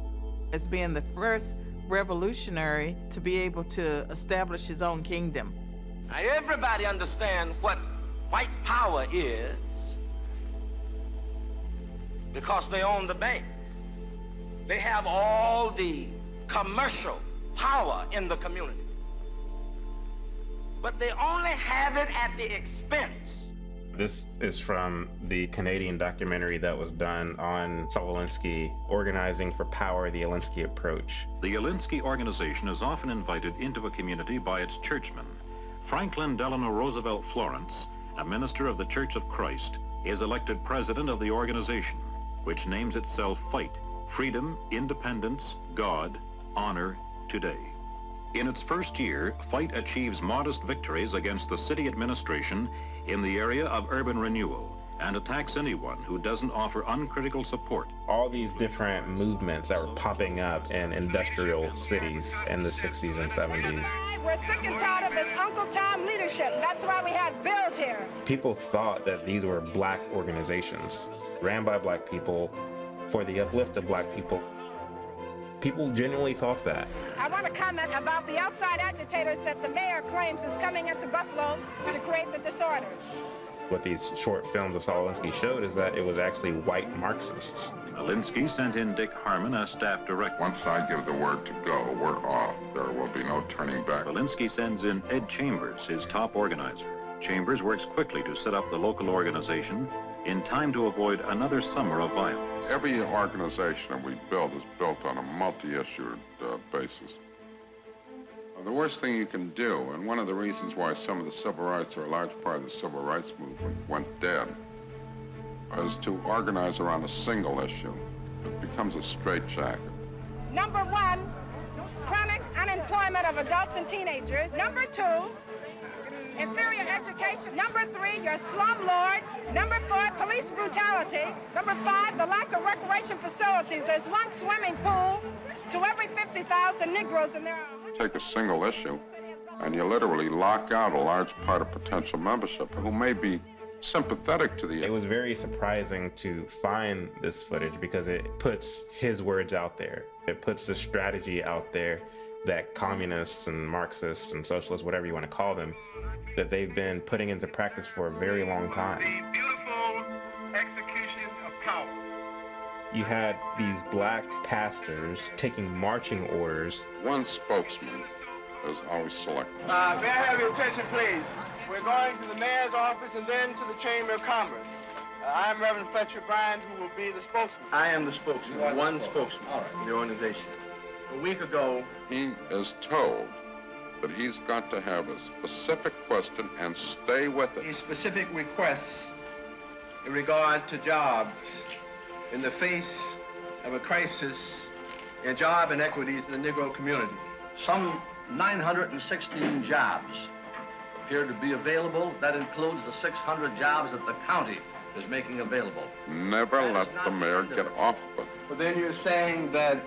As being the first revolutionary to be able to establish his own kingdom. Now everybody understands what white power is because they own the banks. They have all the commercial power in the community. But they only have it at the expense. This is from the Canadian documentary that was done on Saul Alinsky, Organizing for Power, the Alinsky Approach. The Alinsky organization is often invited into a community by its churchmen. Franklin Delano Roosevelt Florence, a minister of the Church of Christ, is elected president of the organization, which names itself FIGHT, Freedom, Independence, God, Honor, Today. In its first year, FIGHT achieves modest victories against the city administration in the area of urban renewal and attacks anyone who doesn't offer uncritical support. All these different movements that were popping up in industrial cities in the 60s and 70s. We're sick and tired of this Uncle Tom leadership. That's why we had bills here. People thought that these were black organizations, ran by black people, for the uplift of black people. People genuinely thought that. I want to comment about the outside agitators that the mayor claims is coming into Buffalo to create the disorders. What these short films of Saul Alinsky showed is that it was actually white Marxists. Alinsky sent in Dick Harmon as staff director. Once I give the word to go, we're off. There will be no turning back. Alinsky sends in Ed Chambers, his top organizer. Chambers works quickly to set up the local organization in time to avoid another summer of violence. Every organization that we build is built on a multi-issued basis. The worst thing you can do, and one of the reasons why some of the civil rights or a large part of the civil rights movement went dead, is to organize around a single issue. It becomes a straitjacket. Number one, chronic unemployment of adults and teenagers. Number two, inferior education. Number three, your slumlord. Number four, police brutality. Number five, the lack of recreation facilities. There's one swimming pool to every 50,000 Negroes, and there are... Take a single issue, and you literally lock out a large part of potential membership who may be sympathetic to the... It was very surprising to find this footage because it puts his words out there. It puts the strategy out there that communists and Marxists and socialists, whatever you want to call them, that they've been putting into practice for a very long time. The beautiful execution of power. You had these black pastors taking marching orders. One spokesman is always selected. May I have your attention, please? We're going to the mayor's office and then to the Chamber of Commerce. I'm Reverend Fletcher Bryant, who will be the spokesman. I am the spokesman, one spokesman in the organization. A week ago, he is told that he's got to have a specific question and stay with it. A specific requests in regard to jobs in the face of a crisis in job inequities in the Negro community. Some 916 jobs appear to be available. That includes the 600 jobs that the county is making available. Never let the mayor get off of it. But then you're saying that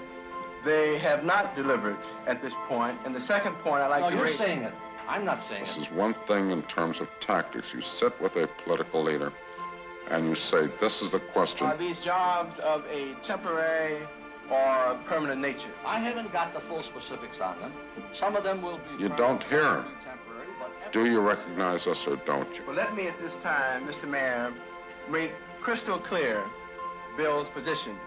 they have not delivered at this point. And the second point I'd like to you're raise... saying it. I'm not saying This it. is one thing in terms of tactics. You sit with a political leader and you say, this is the question. Are these jobs of a temporary or permanent nature? I haven't got the full specifics on them. Some of them will be... You don't hear him. Do you recognize us or don't you? Well, let me at this time, Mr. Mayor, make crystal clear Bill's position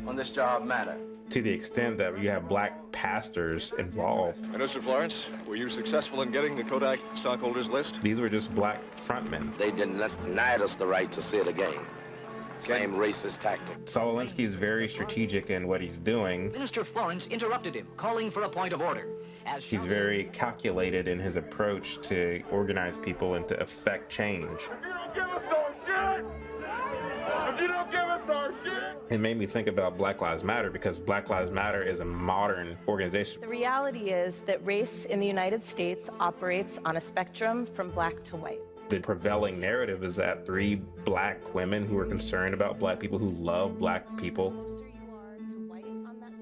on this job matter. To the extent that you have black pastors involved. And Mr. Florence, were you successful in getting the Kodak stockholders list? These were just black frontmen. They denied us the right to see it again. Same racist tactic. Saul Alinsky is very strategic in what he's doing. Minister Florence interrupted him, calling for a point of order. He's very calculated in his approach to organize people and to effect change. It made me think about Black Lives Matter because Black Lives Matter is a modern organization. The reality is that race in the United States operates on a spectrum from black to white. The prevailing narrative is that 3 black women who are concerned about black people, who love black people.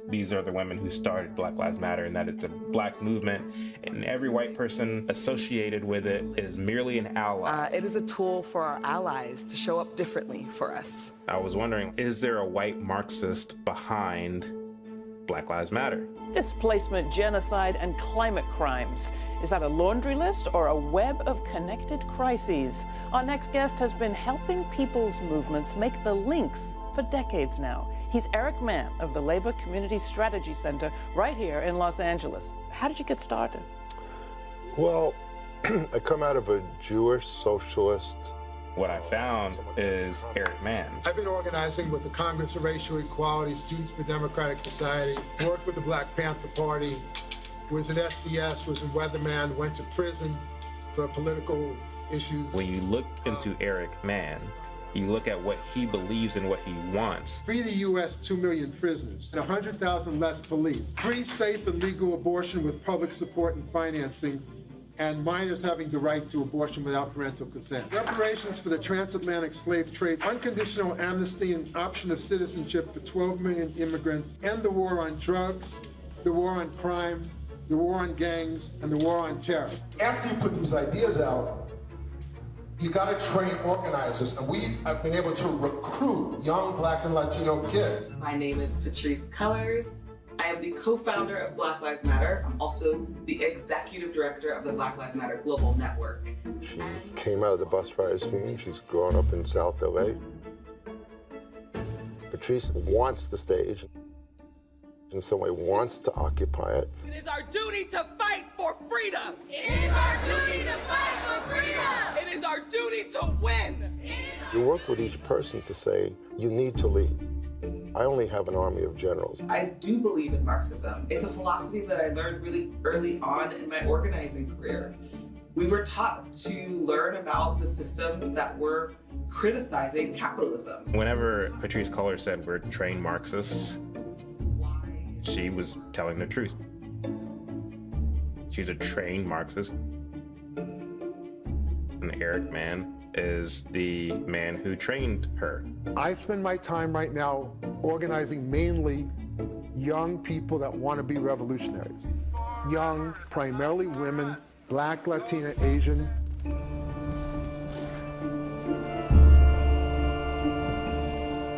These are the women who started Black Lives Matter, and that it's a black movement, and every white person associated with it is merely an ally. It is a tool for our allies to show up differently for us. I was wondering, is there a white Marxist behind Black Lives Matter? Displacement, genocide, and climate crimes. Is that a laundry list or a web of connected crises? Our next guest has been helping people's movements make the links for decades now. He's Eric Mann of the Labor Community Strategy Center right here in Los Angeles. How did you get started? Well, I come out of a Jewish socialist. What I found is Eric Mann. I've been organizing with the Congress of Racial Equality, Students for Democratic Society, worked with the Black Panther Party, was in SDS, was in Weatherman, went to prison for political issues. When you look into Eric Mann, you look at what he believes and what he wants. Free the U.S. 2 million prisoners and 100,000 less police. Free, safe, and legal abortion with public support and financing, and minors having the right to abortion without parental consent. Reparations for the transatlantic slave trade, unconditional amnesty and option of citizenship for 12 million immigrants, end the war on drugs, the war on crime, the war on gangs, and the war on terror. After you put these ideas out, you got to train organizers, and we have been able to recruit young Black and Latino kids. My name is Patrice Cullors. I am the co-founder of Black Lives Matter. I'm also the executive director of the Black Lives Matter Global Network. She came out of the bus riot scene. She's grown up in South LA. Patrice wants the stage. In some way wants to occupy it. It is our duty to fight for freedom. It is our duty to fight for freedom. It is our duty to win. You work with each person to say, you need to lead. I only have an army of generals. I do believe in Marxism. It's a philosophy that I learned really early on in my organizing career. We were taught to learn about the systems that were criticizing capitalism. Whenever Patrice Cullors said we're trained Marxists, she was telling the truth. She's a trained Marxist. And Eric Mann is the man who trained her. I spend my time right now organizing mainly young people that want to be revolutionaries. Young, primarily women, Black, Latina, Asian.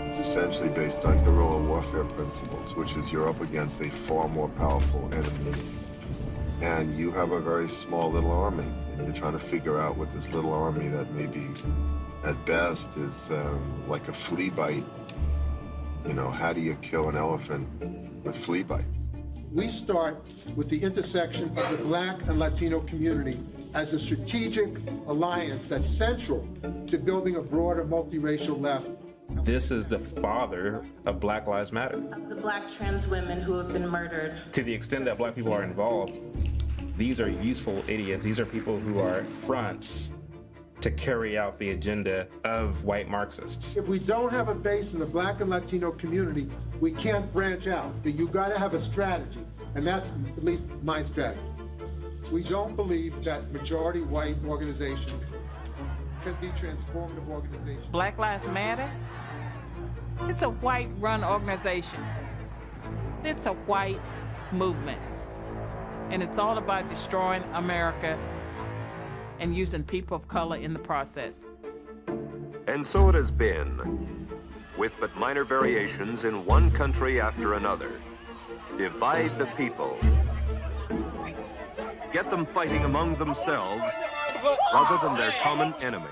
It's essentially based on guerrilla warfare principles, which is you're up against a far more powerful enemy. And you have a very small little army, and you're trying to figure out what this little army that maybe at best is like a flea bite. You know, how do you kill an elephant with flea bites? We start with the intersection of the Black and Latino community as a strategic alliance that's central to building a broader multiracial left. This is the father of Black Lives Matter. The Black trans women who have been murdered. To the extent that Black people are involved, these are useful idiots. These are people who are fronts to carry out the agenda of white Marxists. If we don't have a base in the Black and Latino community, we can't branch out. You gotta have a strategy, and that's at least my strategy. We don't believe that majority white organizations can be transformative organizations. Black Lives Matter? It's a white-run organization. It's a white movement. And it's all about destroying America and using people of color in the process. And so it has been, with but minor variations in one country after another. Divide the people. Get them fighting among themselves rather than their common enemy.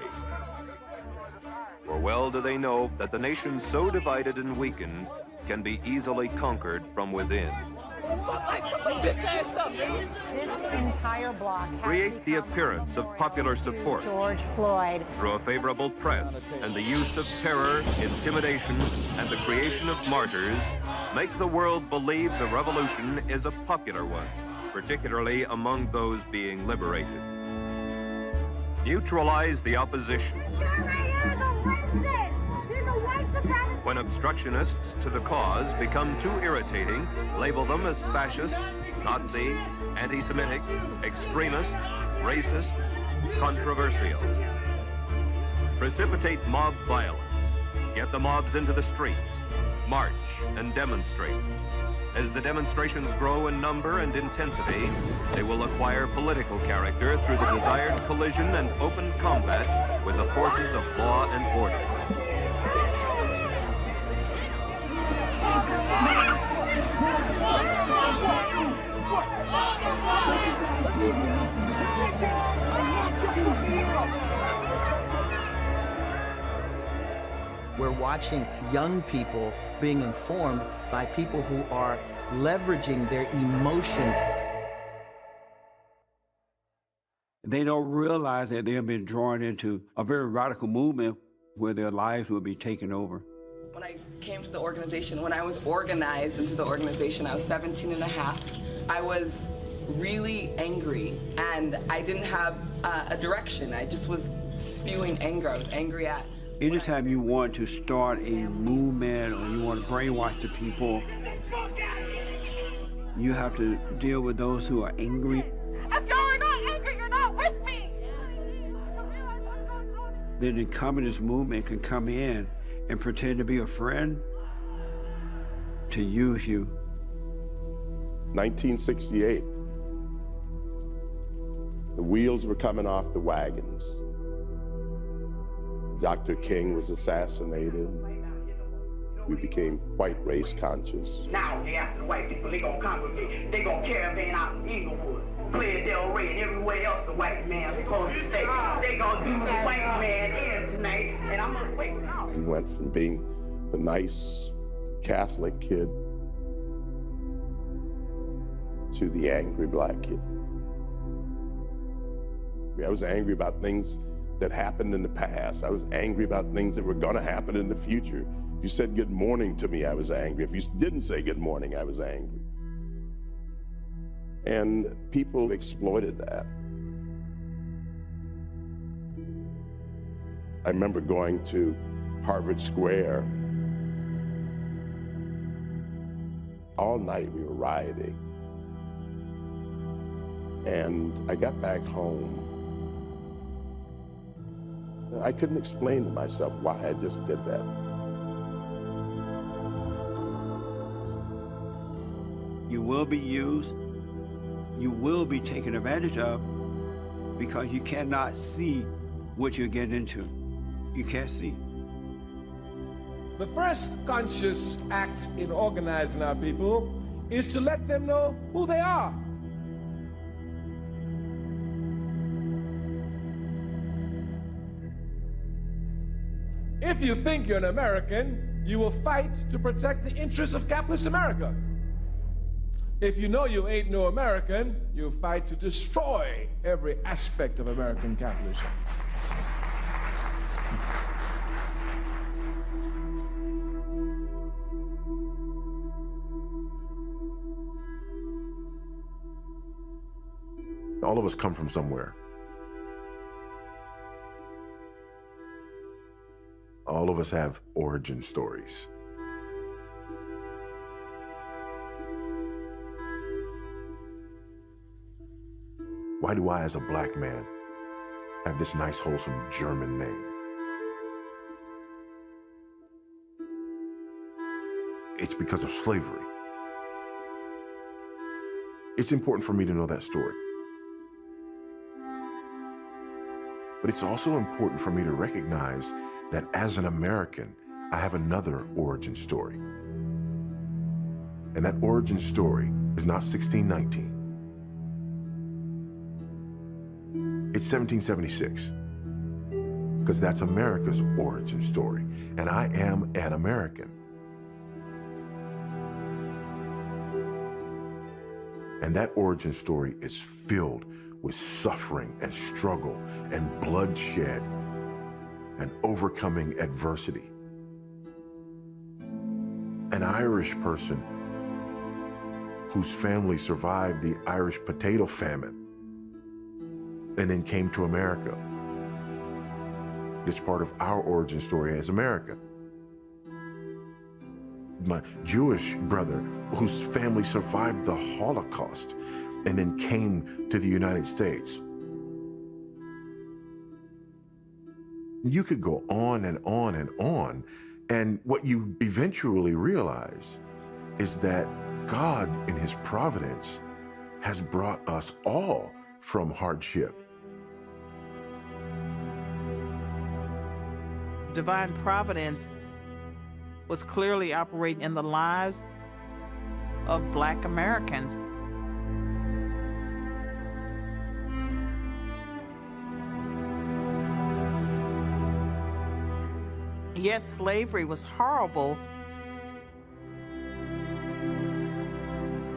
For well do they know that the nation so divided and weakened can be easily conquered from within. This entire block has Create the appearance of popular support George Floyd through a favorable press and the use of terror, intimidation, and the creation of martyrs. Make the world believe the revolution is a popular one. particularly among those being liberated. Neutralize the opposition. This guy right here is a racist. He's a white supremacist. When obstructionists to the cause become too irritating, label them as fascist, Nazi, anti-Semitic, extremist, racist, controversial. Precipitate mob violence. Get the mobs into the streets. March and demonstrate. As the demonstrations grow in number and intensity, they will acquire political character through the desired collision and open combat with the forces of law and order. We're watching young people being informed by people who are leveraging their emotion. They don't realize that they have been drawn into a very radical movement where their lives will be taken over. When I came to the organization, when I was organized into the organization, I was 17 and a half. I was really angry, and I didn't have a direction. I just was spewing anger. I was angry at. Anytime you want to start a movement or you want to brainwash the people, you have to deal with those who are angry. If you're not angry, you're not with me. Then the communist movement can come in and pretend to be a friend to use you. 1968. The wheels were coming off the wagons. Dr. King was assassinated. We became white race conscious. Now they after the white people, they gonna congregate. They gonna caravan out in Inglewood, Playa del Rey, and everywhere else the white man's supposed to stay. They gonna do the white man in tonight, and I'm gonna wait now. We went from being the nice Catholic kid to the angry black kid. I was angry about things that happened in the past. I was angry about things that were gonna happen in the future. If you said good morning to me, I was angry. If you didn't say good morning, I was angry. And people exploited that. I remember going to Harvard Square. All night we were rioting. And I got back home. I couldn't explain to myself why I just did that. You will be used, you will be taken advantage of because you cannot see what you're getting into. You can't see. The first conscious act in organizing our people is to let them know who they are. If you think you're an American, you will fight to protect the interests of capitalist America. If you know you ain't no American, you'll fight to destroy every aspect of American capitalism. All of us come from somewhere. All of us have origin stories. Why do I, as a black man, have this nice, wholesome German name? It's because of slavery. It's important for me to know that story. But it's also important for me to recognize that as an American, I have another origin story. And that origin story is not 1619. It's 1776. Because that's America's origin story. And I am an American. And that origin story is filled with suffering and struggle and bloodshed and overcoming adversity. An Irish person whose family survived the Irish potato famine and then came to America. It's part of our origin story as America. My Jewish brother, whose family survived the Holocaust and then came to the United States. You could go on and on and on, and what you eventually realize is that God, in his providence, has brought us all from hardship. Divine providence was clearly operating in the lives of Black Americans. Yes, slavery was horrible,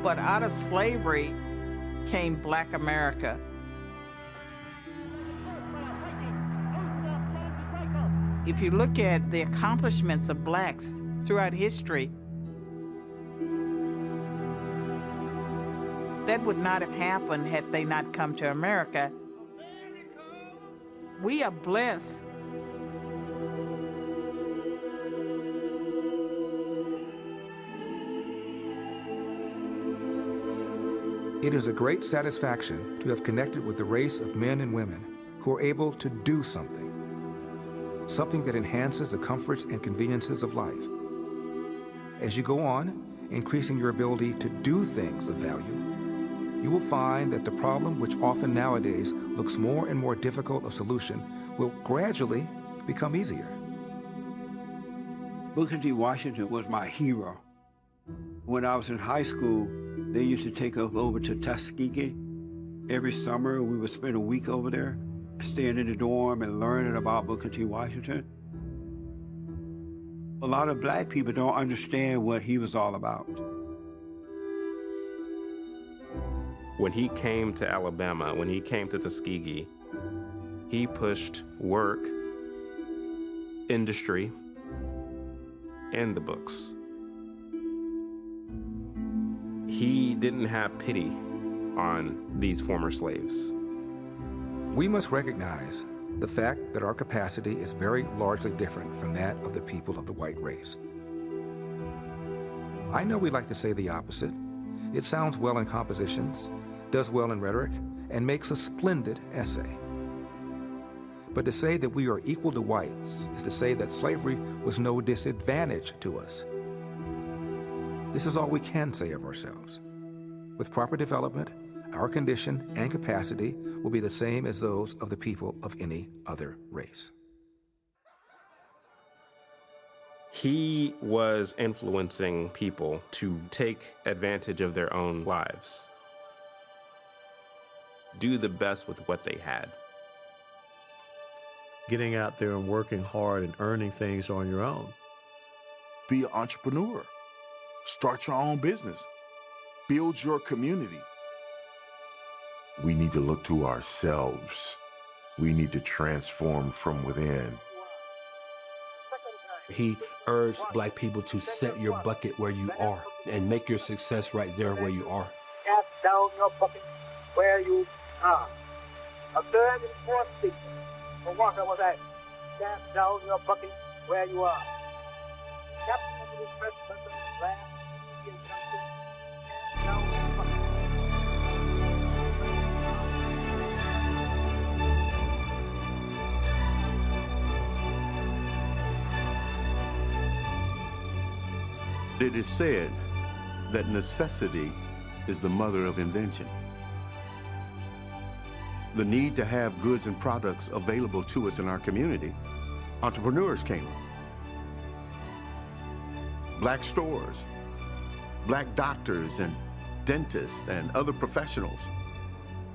but out of slavery came Black America. If you look at the accomplishments of Blacks throughout history, that would not have happened had they not come to America. We are blessed. It is a great satisfaction to have connected with the race of men and women who are able to do something that enhances the comforts and conveniences of life. As you go on, increasing your ability to do things of value, you will find that the problem, which often nowadays looks more and more difficult of solution, will gradually become easier. Booker T. Washington was my hero. When I was in high school, they used to take us over to Tuskegee. Every summer, we would spend a week over there, staying in the dorm and learning about Booker T. Washington. A lot of Black people don't understand what he was all about. When he came to Alabama, when he came to Tuskegee, he pushed work, industry, and the books. He didn't have pity on these former slaves. We must recognize the fact that our capacity is very largely different from that of the people of the white race. I know we like to say the opposite. It sounds well in compositions, does well in rhetoric, and makes a splendid essay. But to say that we are equal to whites is to say that slavery was no disadvantage to us. This is all we can say of ourselves. With proper development, our condition and capacity will be the same as those of the people of any other race. He was influencing people to take advantage of their own lives, do the best with what they had. Getting out there and working hard and earning things on your own. Be an entrepreneur. Start your own business. Build your community. We need to look to ourselves. We need to transform from within. He urged Black people to set your bucket where you are and make your success right there where you are. Cast down your bucket where you are. A third and fourth speaker. For Walker was that. Cast down your bucket where you are. Captain of the first person, last Indian country. Cast down your bucket. It is said that necessity is the mother of invention. The need to have goods and products available to us in our community, entrepreneurs came up. Black stores, Black doctors and dentists and other professionals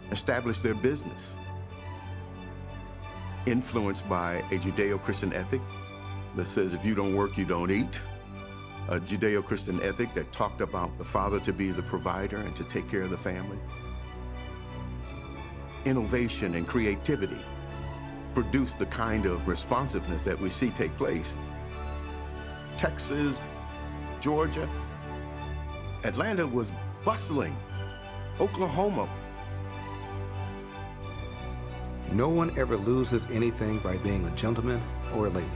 established their business, influenced by a Judeo-Christian ethic that says if you don't work, you don't eat. A Judeo-Christian ethic that talked about the father to be the provider and to take care of the family. Innovation and creativity produced the kind of responsiveness that we see take place. Texas, Georgia, Atlanta was bustling Oklahoma. No one ever loses anything by being a gentleman or a lady.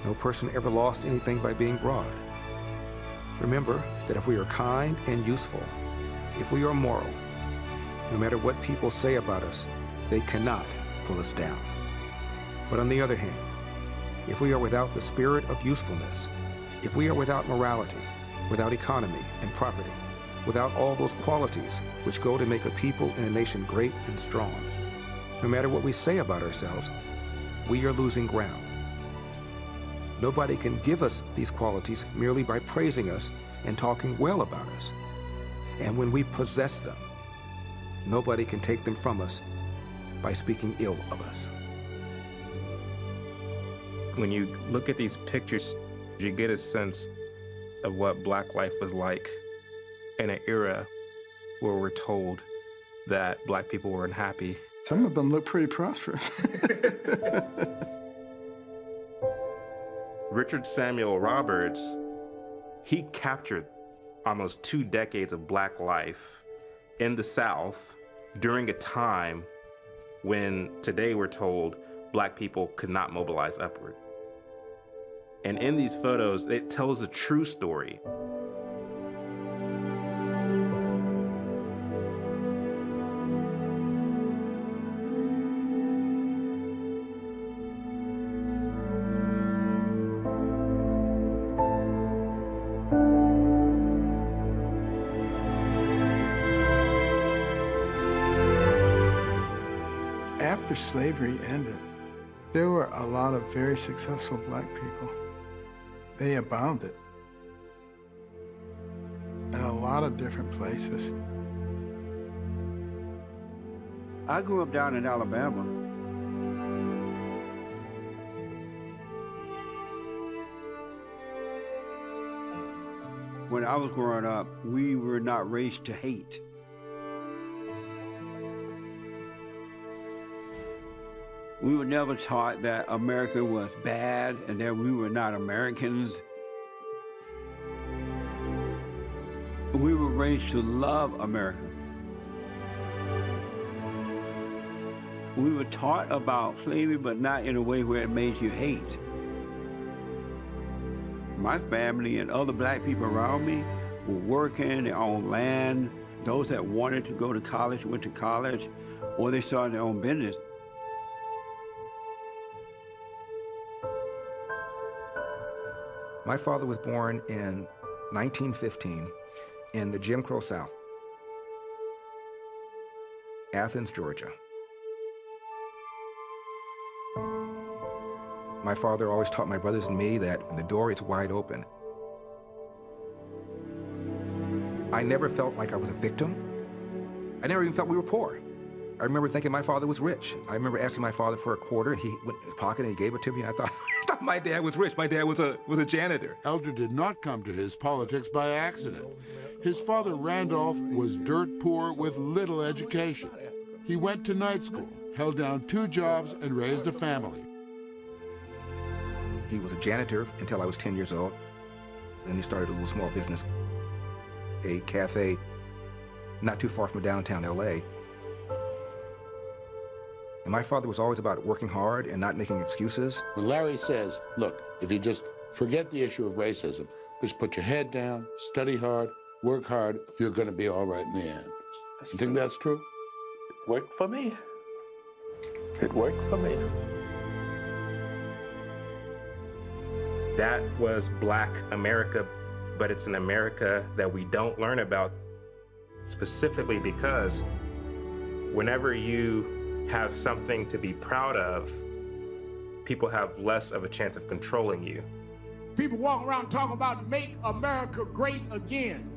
No person ever lost anything by being broad. Remember that if we are kind and useful, if we are moral, no matter what people say about us, they cannot pull us down. But on the other hand, if we are without the spirit of usefulness, if we are without morality, without economy and property, without all those qualities which go to make a people and a nation great and strong, no matter what we say about ourselves, we are losing ground. Nobody can give us these qualities merely by praising us and talking well about us. And when we possess them, nobody can take them from us by speaking ill of us. When you look at these pictures, you get a sense of what Black life was like in an era where we're told that Black people were unhappy. Some of them look pretty prosperous. Richard Samuel Roberts, he captured almost 2 decades of Black life in the South during a time when today we're told Black people could not mobilize upward. And in these photos, it tells a true story. After slavery ended, there were a lot of very successful Black people. They abounded in a lot of different places. I grew up down in Alabama. When I was growing up, we were not raised to hate. We were never taught that America was bad and that we were not Americans. We were raised to love America. We were taught about slavery, but not in a way where it made you hate. My family and other Black people around me were working their own land. Those that wanted to go to college went to college, or they started their own business. My father was born in 1915 in the Jim Crow South, Athens, Georgia. My father always taught my brothers and me that when the door is wide open. I never felt like I was a victim. I never even felt we were poor. I remember thinking my father was rich. I remember asking my father for a quarter, and he went in his pocket and he gave it to me. I thought my dad was rich. My dad was a janitor. Elder did not come to his politics by accident. His father, Randolph, was dirt poor with little education. He went to night school, held down 2 jobs, and raised a family. He was a janitor until I was 10 years old. Then he started a little small business, a cafe not too far from downtown LA. And my father was always about working hard and not making excuses. When Larry says, look, if you just forget the issue of racism, just put your head down, study hard, work hard, you're going to be all right in the end. You think that's true? It worked for me. It worked for me. That was Black America, but it's an America that we don't learn about, specifically because whenever you have something to be proud of, people have less of a chance of controlling you. People walk around talking about make America great again.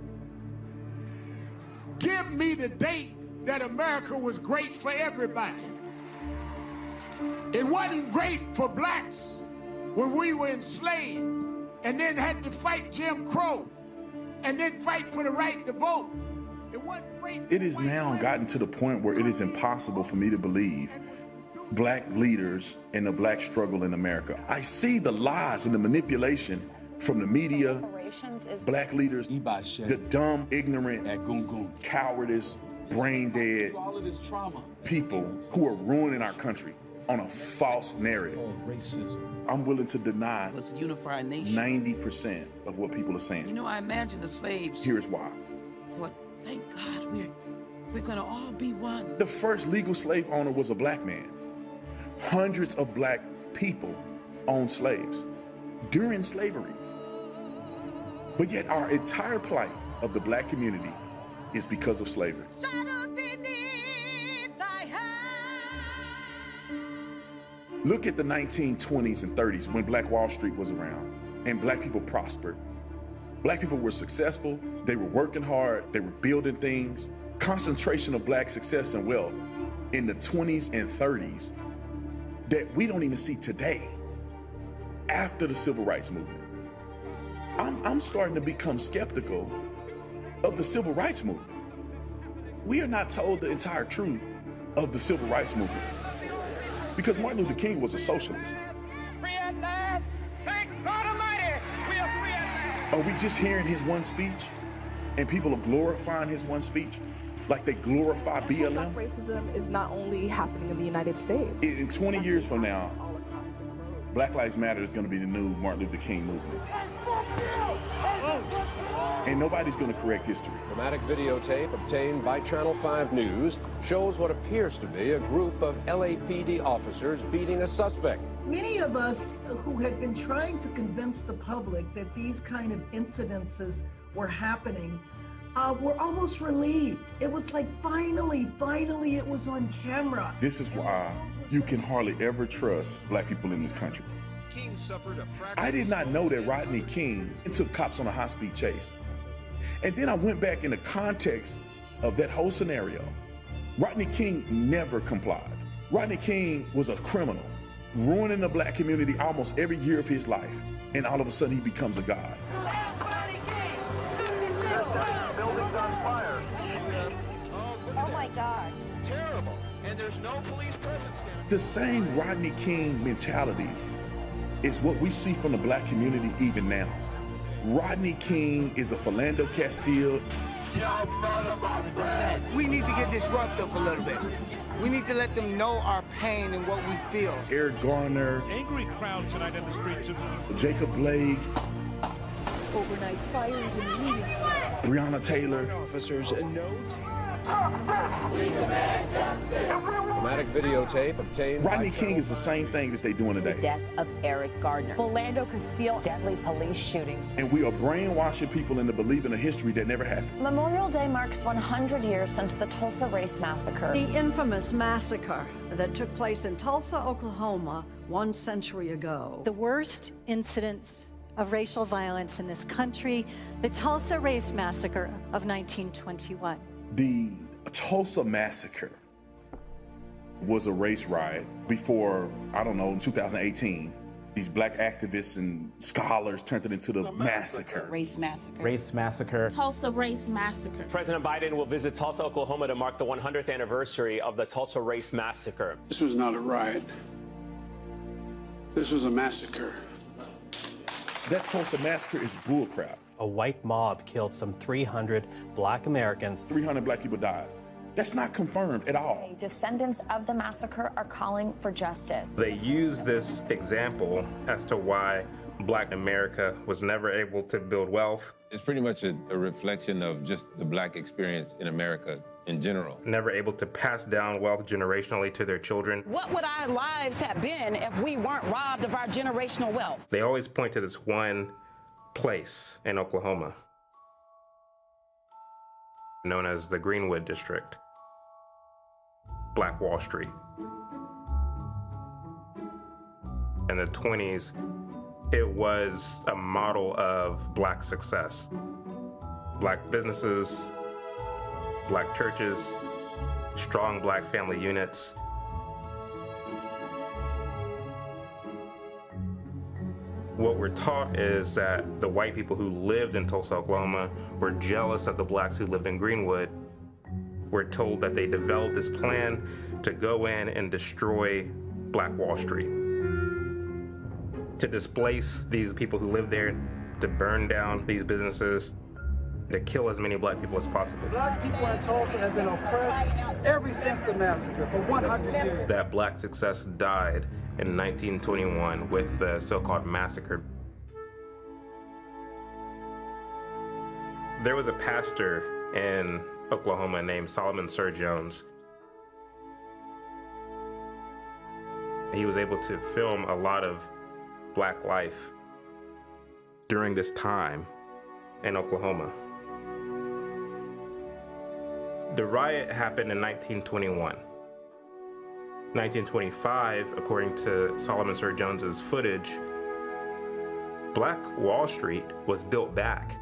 Give me the date that America was great for everybody. It wasn't great for Blacks when we were enslaved and then had to fight Jim Crow and then fight for the right to vote. It has now gotten to the point where it is impossible for me to believe Black leaders and the Black struggle in America. I see the lies and the manipulation from the media, black leaders, the dumb, ignorant, cowardice, brain dead people who are ruining our country on a false narrative. I'm willing to deny 90% of what people are saying. You know, I imagine the slaves. Here's why. Thought, thank God we're gonna all be one. The first legal slave owner was a black man. Hundreds of black people owned slaves during slavery. But yet our entire plight of the black community is because of slavery. Look at the 1920s and 30s when Black Wall Street was around and black people prospered. Black people were successful, they were working hard, they were building things. Concentration of black success and wealth in the 20s and 30s that we don't even see today after the Civil Rights Movement. I'm starting to become skeptical of the Civil Rights Movement. We are not told the entire truth of the Civil Rights Movement. Because Martin Luther King was a socialist. Free at last. Thank God Almighty, we are free at last. Are we just hearing his one speech and people are glorifying his one speech like they glorify BLM? Racism is not only happening in the United States. In 20 years from now, Black Lives Matter is going to be the new Martin Luther King movement. And nobody's going to correct history. Dramatic videotape obtained by Channel 5 News shows what appears to be a group of LAPD officers beating a suspect. Many of us who had been trying to convince the public that these kind of incidences were happening were almost relieved. It was like, finally it was on camera. This is why you can hardly ever trust black people in this country. I did not know that Rodney King took cops on a high-speed chase. And then I went back in the context of that whole scenario. Rodney King never complied. Rodney King was a criminal, ruining the black community almost every year of his life. And all of a sudden he becomes a god. Building's on fire. Oh my God. Terrible. And there's no police presence there. The same Rodney King mentality is what we see from the black community even now. Rodney King is a Philando Castile. We need to get disruptive a little bit. We need to let them know our pain and what we feel. Eric Garner. Angry crowd tonight in the streets of Jacob Blake. Overnight fires in the media. Breonna Taylor. Officers note. Dramatic videotape obtained Rodney King is the same thing that they're doing today. The death of Eric Garner. Philando Castile. Deadly police shootings. And we are brainwashing people into believing a history that never happened. Memorial Day marks 100 years since the Tulsa race massacre. The infamous massacre that took place in Tulsa, Oklahoma, 1 century ago. The worst incidents of racial violence in this country, the Tulsa race massacre of 1921. The Tulsa massacre was a race riot before, I don't know, in 2018. These black activists and scholars turned it into the massacre. Race massacre. Race massacre. Tulsa race massacre. President Biden will visit Tulsa, Oklahoma to mark the 100th anniversary of the Tulsa race massacre. This was not a riot. This was a massacre. That Tulsa massacre is bullcrap. A white mob killed some 300 black Americans. 300 black people died. That's not confirmed at all. Descendants of the massacre are calling for justice. They use this example as to why black America was never able to build wealth. It's pretty much a reflection of just the black experience in America in general. Never able to pass down wealth generationally to their children. What would our lives have been if we weren't robbed of our generational wealth? They always point to this one place in Oklahoma, known as the Greenwood District, Black Wall Street. In the 20s, it was a model of black success. Black businesses, black churches, strong black family units. What we're taught is that the white people who lived in Tulsa, Oklahoma were jealous of the blacks who lived in Greenwood. We're told that they developed this plan to go in and destroy Black Wall Street, to displace these people who lived there, to burn down these businesses, to kill as many black people as possible. Black people in Tulsa have been oppressed ever since the massacre for 100 years. That black success died in 1921 with the so-called massacre. There was a pastor in Oklahoma named Solomon Sir Jones. He was able to film a lot of black life during this time in Oklahoma. The riot happened in 1921. 1925, according to Solomon Sir Jones's footage, Black Wall Street was built back.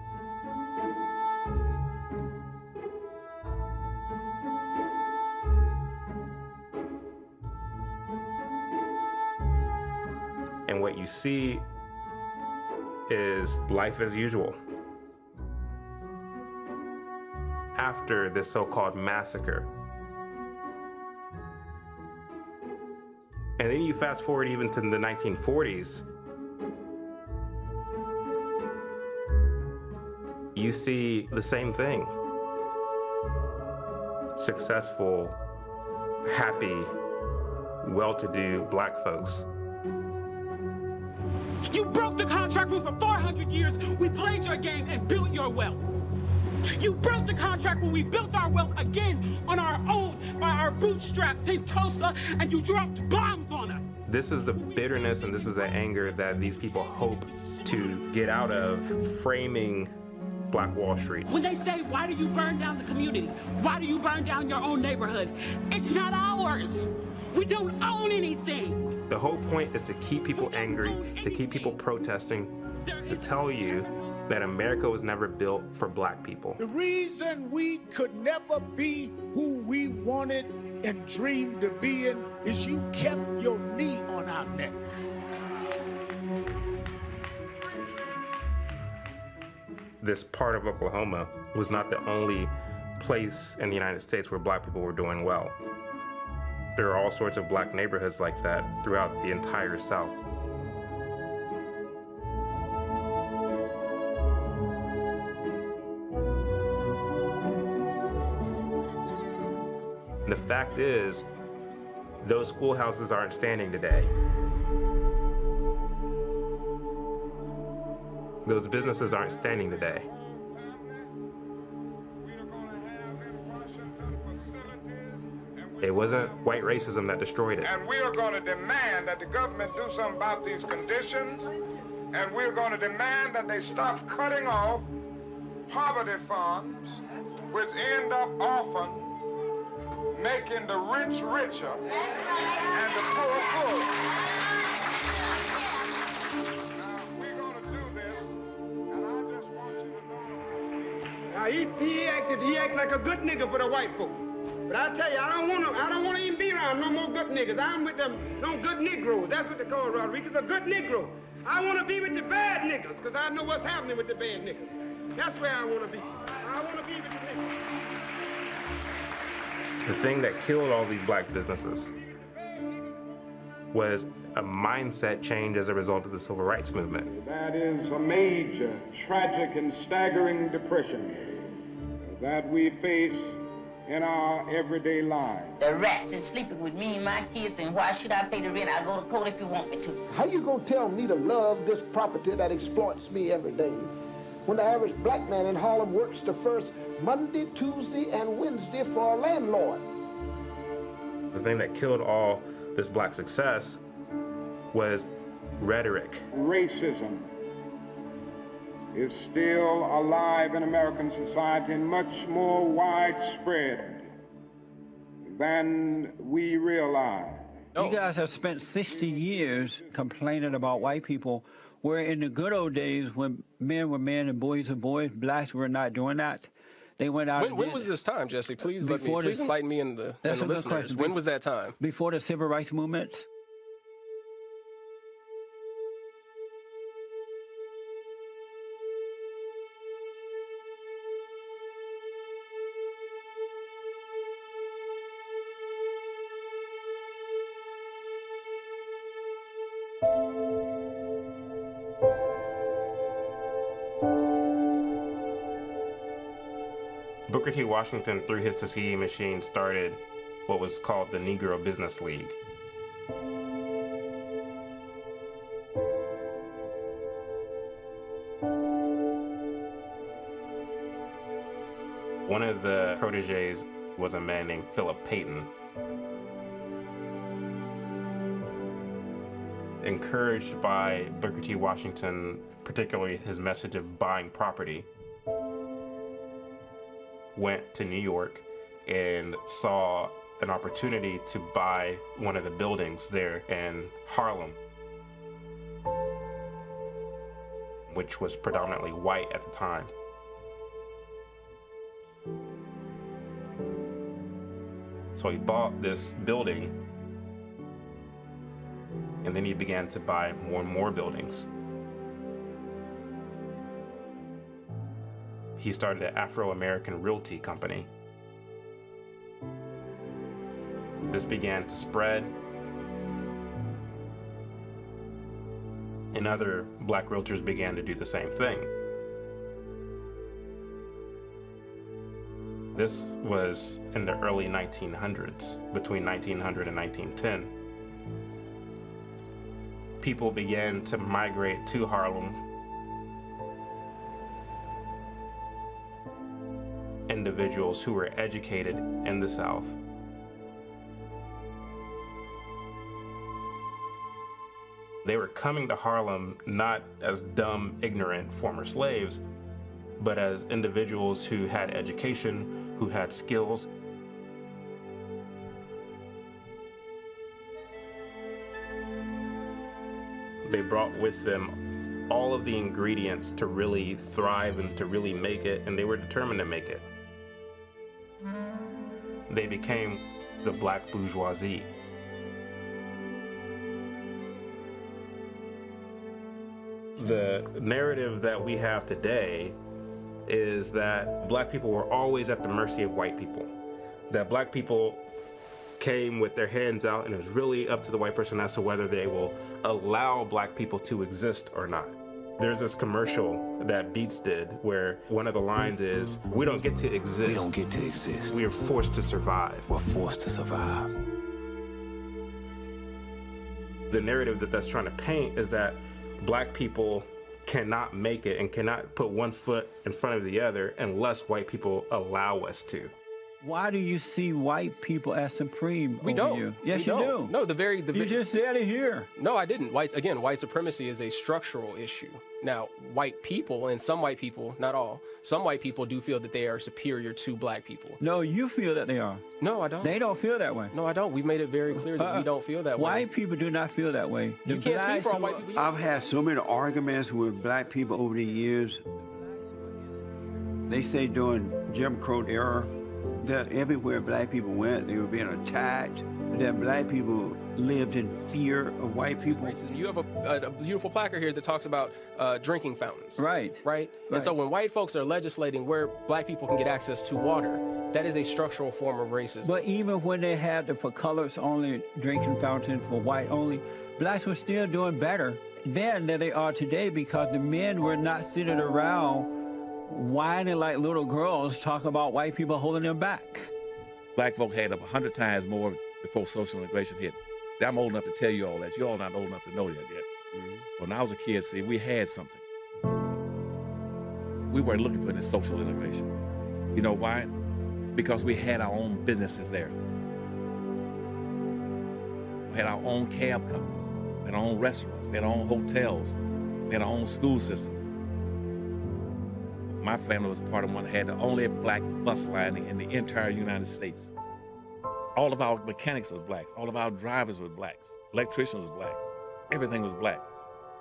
And what you see is life as usual. After this so-called massacre. And then you fast forward even to the 1940s, you see the same thing. Successful, happy, well-to-do black folks. You broke the contract when for 400 years we played your game and built your wealth. You broke the contract when we built our wealth again on our own, by our bootstraps in Tulsa, and you dropped bombs on us. This is the bitterness and this is the anger that these people hope to get out of framing Black Wall Street. When they say, why do you burn down the community? Why do you burn down your own neighborhood? It's not ours. We don't own anything. The whole point is to keep people angry, to keep people protesting, to tell you that America was never built for black people. The reason we could never be who we wanted and dreamed of being is you kept your knee on our neck. This part of Oklahoma was not the only place in the United States where black people were doing well. There are all sorts of black neighborhoods like that throughout the entire South. The fact is, those schoolhouses aren't standing today. Those businesses aren't standing today. It wasn't white racism that destroyed it. And we are going to demand that the government do something about these conditions, and we're going to demand that they stop cutting off poverty funds, which end up often making the rich richer and the poor poorer. Now, we're going to do this, and I just want you to know. Now, he act like a good nigga for the white folk. But I tell you, I don't want to even be around no more good niggas. I'm with them good Negroes. That's what they call Rodriguez, a good Negro. I want to be with the bad niggas, because I know what's happening with the bad niggas. That's where I want to be. I want to be with the niggas. The thing that killed all these black businesses was a mindset change as a result of the civil rights movement. That is a major, tragic, and staggering depression that we face in our everyday lives. The rats is sleeping with me and my kids, and why should I pay the rent? I'll go to court if you want me to. How you gonna tell me to love this property that exploits me every day when the average black man in Harlem works the first Monday, Tuesday, and Wednesday for a landlord? The thing that killed all this black success was rhetoric. Racism is still alive in American society and much more widespread than we realize. You guys have spent 60 years complaining about white people, where in the good old days when men were men and boys were boys, blacks were not doing that. They went out. When was this time, Jesse? Please enlighten me and the listeners. When was that time? Before the civil rights movement. Booker T. Washington, through his Tuskegee machine, started what was called the Negro Business League. One of the proteges was a man named Philip Payton. Encouraged by Booker T. Washington, particularly his message of buying property, went to New York and saw an opportunity to buy one of the buildings there in Harlem, which was predominantly white at the time. So he bought this building, and then he began to buy more and more buildings. He started an Afro-American realty company. This began to spread, and other black realtors began to do the same thing. This was in the early 1900s, between 1900 and 1910. People began to migrate to Harlem. Individuals who were educated in the South. They were coming to Harlem not as dumb, ignorant former slaves, but as individuals who had education, who had skills. They brought with them all of the ingredients to really thrive and to really make it, and they were determined to make it. They became the black bourgeoisie. The narrative that we have today is that black people were always at the mercy of white people. That black people came with their hands out, and it was really up to the white person as to whether they will allow black people to exist or not. There's this commercial that Beats did where one of the lines is, "We don't get to exist. We don't get to exist. We are forced to survive." We're forced to survive. The narrative that that's trying to paint is that black people cannot make it and cannot put one foot in front of the other unless white people allow us to. Why do you see white people as supreme We over don't. you? Yes, We you don't. do. No, you just said it here. No, I didn't. White supremacy is a structural issue. Now, white people, and some white people, not all, some white people do feel that they are superior to black people. No, you feel that they are. No, I don't. They don't feel that way. No, I don't. We've made it very clear that we don't feel that way. White people do not feel that way. You can't speak for all white people. I've had so many arguments with black people over the years. They say during Jim Crow era that everywhere black people went, they were being attacked, that black people lived in fear of white people. You have a beautiful placard here that talks about drinking fountains. Right. Right? And so when white folks are legislating where black people can get access to water, that is a structural form of racism. But even when they had the for colors only drinking fountain, for white only, blacks were still doing better then than they are today because the men were not sitting around whining like little girls talking about white people holding them back. Black folk had up 100 times more before social integration hit. I'm old enough to tell you all that. You all not old enough to know that yet. When I was a kid, see, we had something. We weren't looking for any social integration. You know why? Because we had our own businesses there. We had our own cab companies. We had our own restaurants. We had our own hotels. We had our own school systems. My family was part of one that had the only black bus line in the entire United States. All of our mechanics was blacks. All of our drivers were blacks. Electricians was black. Everything was black.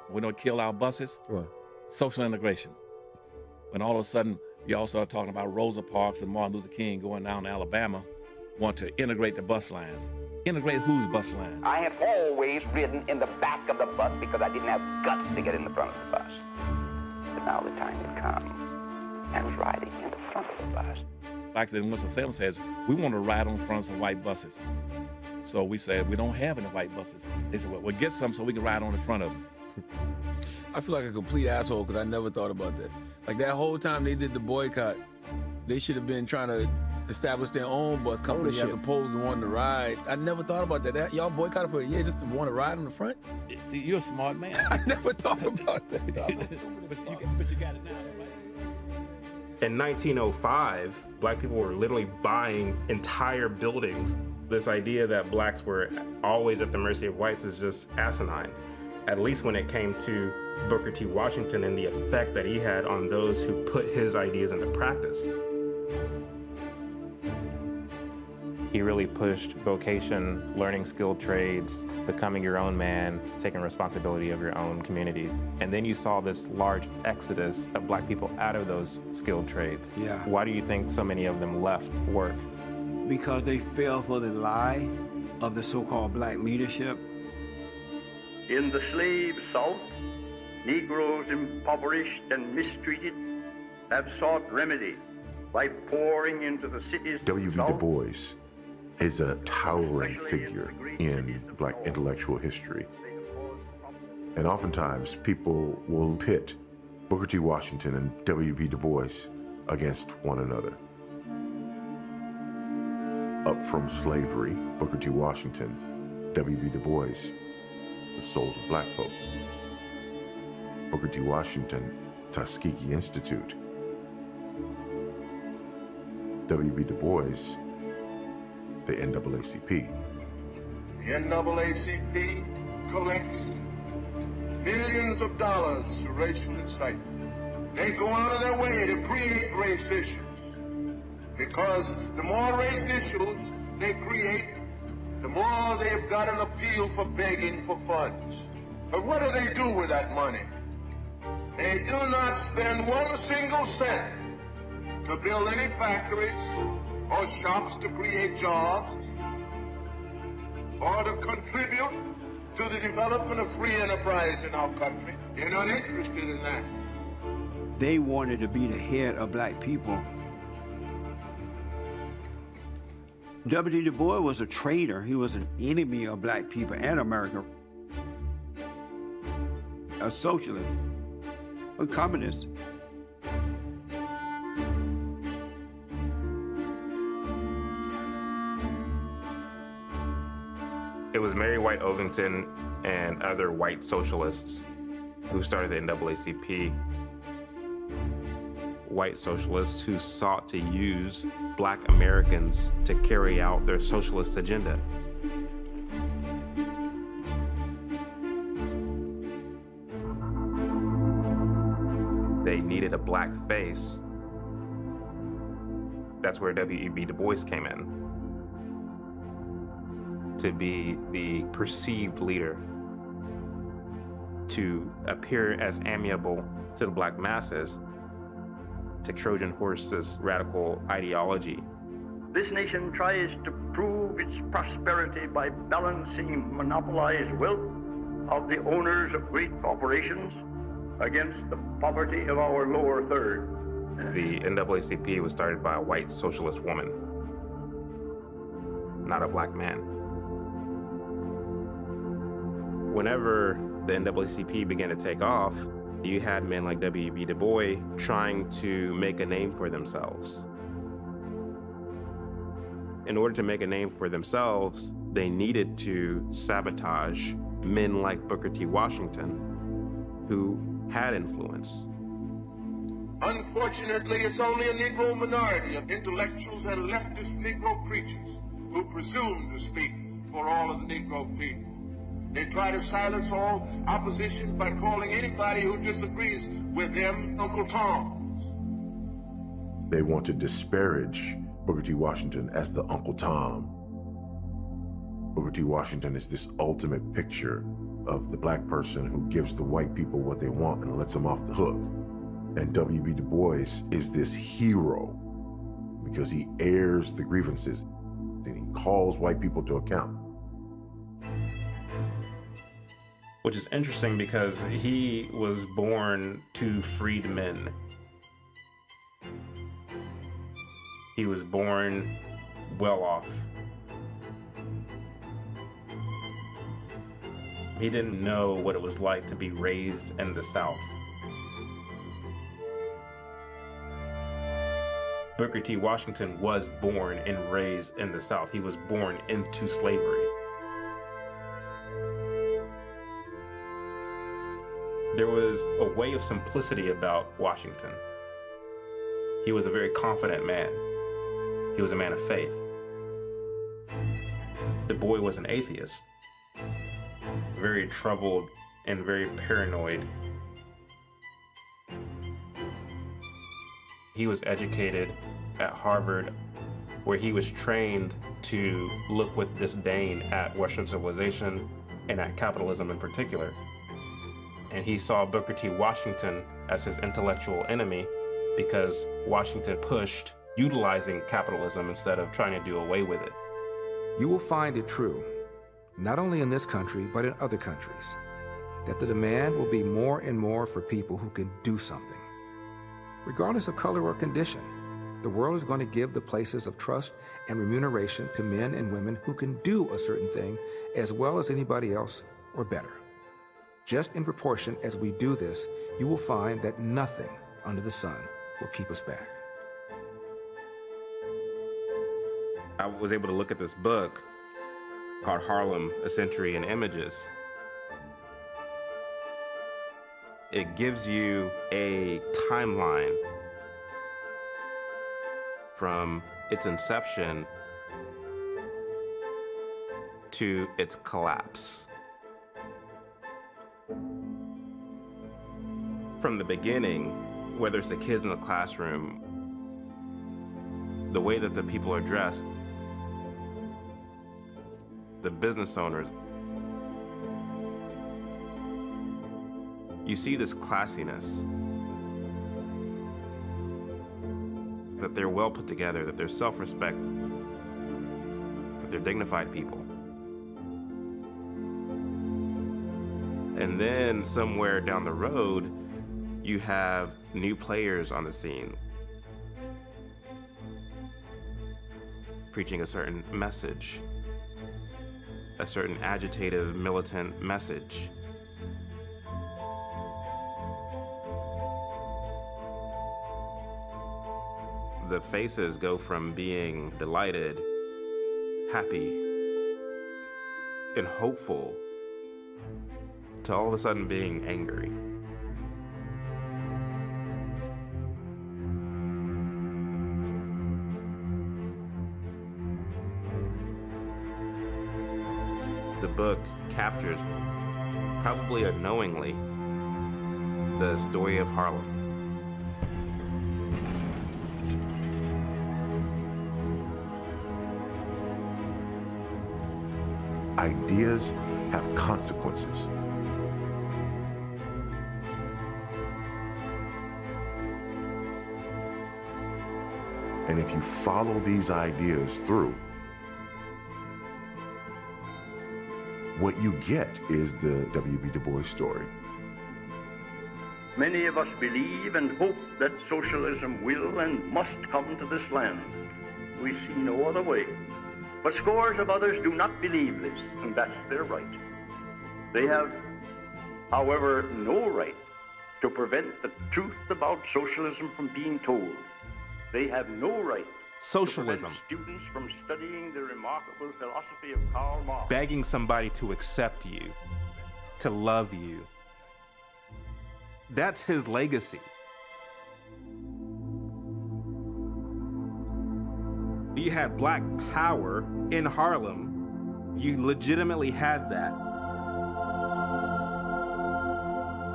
We know what killed our buses? What? Social integration. When all of a sudden, you all started talking about Rosa Parks and Martin Luther King going down to Alabama, want to integrate the bus lines. Integrate whose bus line? I have always ridden in the back of the bus because I didn't have guts to get in the front of the bus. But now the time had come. I was riding in the front of the bus. Like I said, Winston-Salem says, we want to ride on front of some white buses. So we said, we don't have any white buses. They said, well, get some so we can ride on the front of them. I feel like a complete asshole because I never thought about that. Like that whole time they did the boycott, They should have been trying to establish their own bus company as opposed to wanting to ride. I never thought about that. Y'all boycotted for a year just to want to ride on the front? See, you're a smart man. I never thought about that. but you got it now, right? In 1905, black people were literally buying entire buildings. This idea that blacks were always at the mercy of whites is just asinine, at least when it came to Booker T. Washington and the effect that he had on those who put his ideas into practice. He really pushed vocation, learning skilled trades, becoming your own man, taking responsibility of your own communities. And then you saw this large exodus of black people out of those skilled trades. Yeah. Why do you think so many of them left work? Because they fell for the lie of the so-called black leadership. In the slave South, Negroes impoverished and mistreated have sought remedy by pouring into the cities. W.B. Du Bois is a towering figure in black intellectual history. And oftentimes people will pit Booker T. Washington and W.B. Du Bois against one another. Up from slavery, Booker T. Washington, W.B. Du Bois, the souls of black folk. Booker T. Washington, Tuskegee Institute. W.B. Du Bois, the NAACP. The NAACP collects millions of dollars for racial incitement. They go out of their way to create race issues, because the more race issues they create, the more they've got an appeal for begging for funds. But what do they do with that money? They do not spend one single cent to build any factories or shops to create jobs or to contribute to the development of free enterprise in our country. They're not interested in that. They wanted to be the head of black people. W. Du Bois was a traitor. He was an enemy of black people and America. A socialist, a communist. It was Mary White Ovington and other white socialists who started the NAACP. White socialists who sought to use black Americans to carry out their socialist agenda. They needed a black face. That's where W.E.B. Du Bois came in, to be the perceived leader, to appear as amiable to the black masses, to Trojan horse this radical ideology. This nation tries to prove its prosperity by balancing monopolized wealth of the owners of great corporations against the poverty of our lower third. The NAACP was started by a white socialist woman, not a black man. Whenever the NAACP began to take off, you had men like W.E.B. Du Bois trying to make a name for themselves. In order to make a name for themselves, they needed to sabotage men like Booker T. Washington, who had influence. Unfortunately, it's only a Negro minority of intellectuals and leftist Negro preachers who presume to speak for all of the Negro people. They try to silence all opposition by calling anybody who disagrees with them Uncle Toms. They want to disparage Booker T. Washington as the Uncle Tom. Booker T. Washington is this ultimate picture of the black person who gives the white people what they want and lets them off the hook. And W.B. Du Bois is this hero because he airs the grievances and he calls white people to account. Which is interesting because he was born to freedmen. He was born well off. He didn't know what it was like to be raised in the South. Booker T. Washington was born and raised in the South. He was born into slavery. There was a way of simplicity about Washington. He was a very confident man. He was a man of faith. Du Bois was an atheist, very troubled and very paranoid. He was educated at Harvard, where he was trained to look with disdain at Western civilization and at capitalism in particular. And he saw Booker T. Washington as his intellectual enemy because Washington pushed utilizing capitalism instead of trying to do away with it. You will find it true, not only in this country, but in other countries, that the demand will be more and more for people who can do something. Regardless of color or condition, the world is going to give the places of trust and remuneration to men and women who can do a certain thing as well as anybody else or better. Just in proportion as we do this, you will find that nothing under the sun will keep us back. I was able to look at this book called Harlem, A Century in Images. It gives you a timeline from its inception to its collapse. From the beginning, whether it's the kids in the classroom, the way that the people are dressed, the business owners, you see this classiness, that they're well put together, that they're self-respect, that they're dignified people. And then somewhere down the road, you have new players on the scene, preaching a certain message, a certain agitative, militant message. The faces go from being delighted, happy, and hopeful to all of a sudden being angry. The book captures, probably unknowingly, the story of Harlem. Ideas have consequences. And if you follow these ideas through, what you get is the W.B. Du Bois story. Many of us believe and hope that socialism will and must come to this land. We see no other way. But scores of others do not believe this, and that's their right. They have, however, no right to prevent the truth about socialism from being told. They have no right Socialism. to prevent students from studying the remarkable philosophy of Karl Marx. Begging somebody to accept you, to love you. That's his legacy. You had black power in Harlem. You legitimately had that.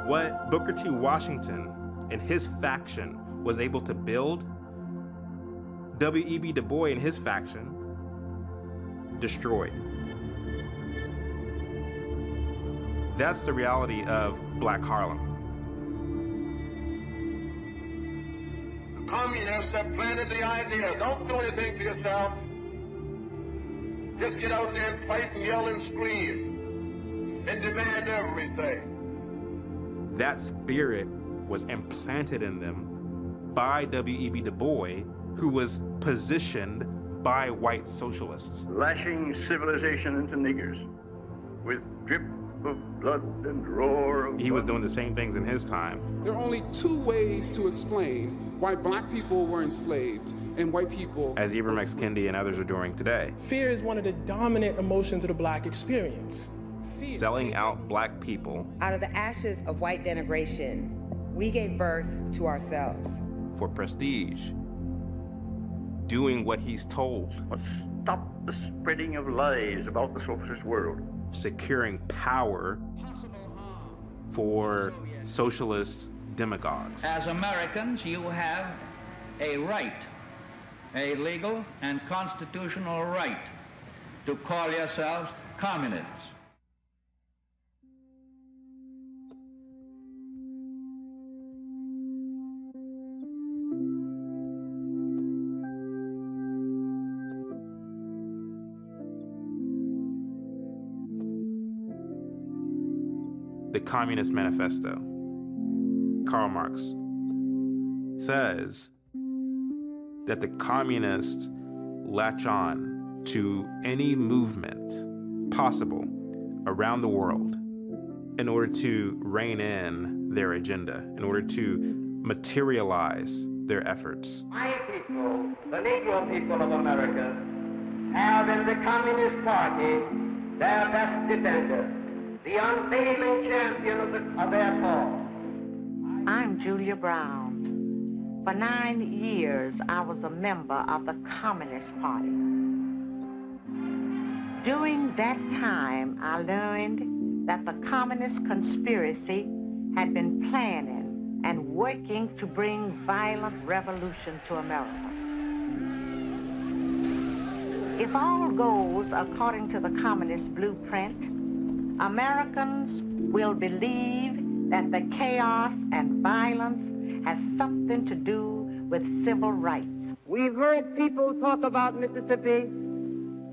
What Booker T. Washington and his faction was able to build, W.E.B. Du Bois and his faction destroyed. That's the reality of Black Harlem. Communists have planted the idea. Don't do anything for yourself. Just get out there and fight and yell and scream and demand everything. That spirit was implanted in them by W.E.B. Du Bois, who was positioned by white socialists. Lashing civilization into niggers with drip of blood and roar of He was doing the same things in his time. There are only two ways to explain why black people were enslaved and white people... As Ibram X. Kendi and others are doing today. Fear is one of the dominant emotions of the black experience. Fear. Selling out black people. Out of the ashes of white denigration, we gave birth to ourselves. For prestige. Doing what he's told. Let's stop the spreading of lies about the socialist world. Securing power for socialist demagogues. As Americans, you have a right, a legal and constitutional right, to call yourselves communists. The Communist Manifesto. Karl Marx says that the communists latch on to any movement possible around the world in order to rein in their agenda, in order to materialize their efforts. My people, the Negro people of America, have in the Communist Party their best defender, the unfailing champion of their cause. I'm Julia Brown. For 9 years, I was a member of the Communist Party. During that time, I learned that the communist conspiracy had been planning and working to bring violent revolution to America. If all goes according to the communist blueprint, Americans will believe that the chaos and violence has something to do with civil rights. We've heard people talk about Mississippi,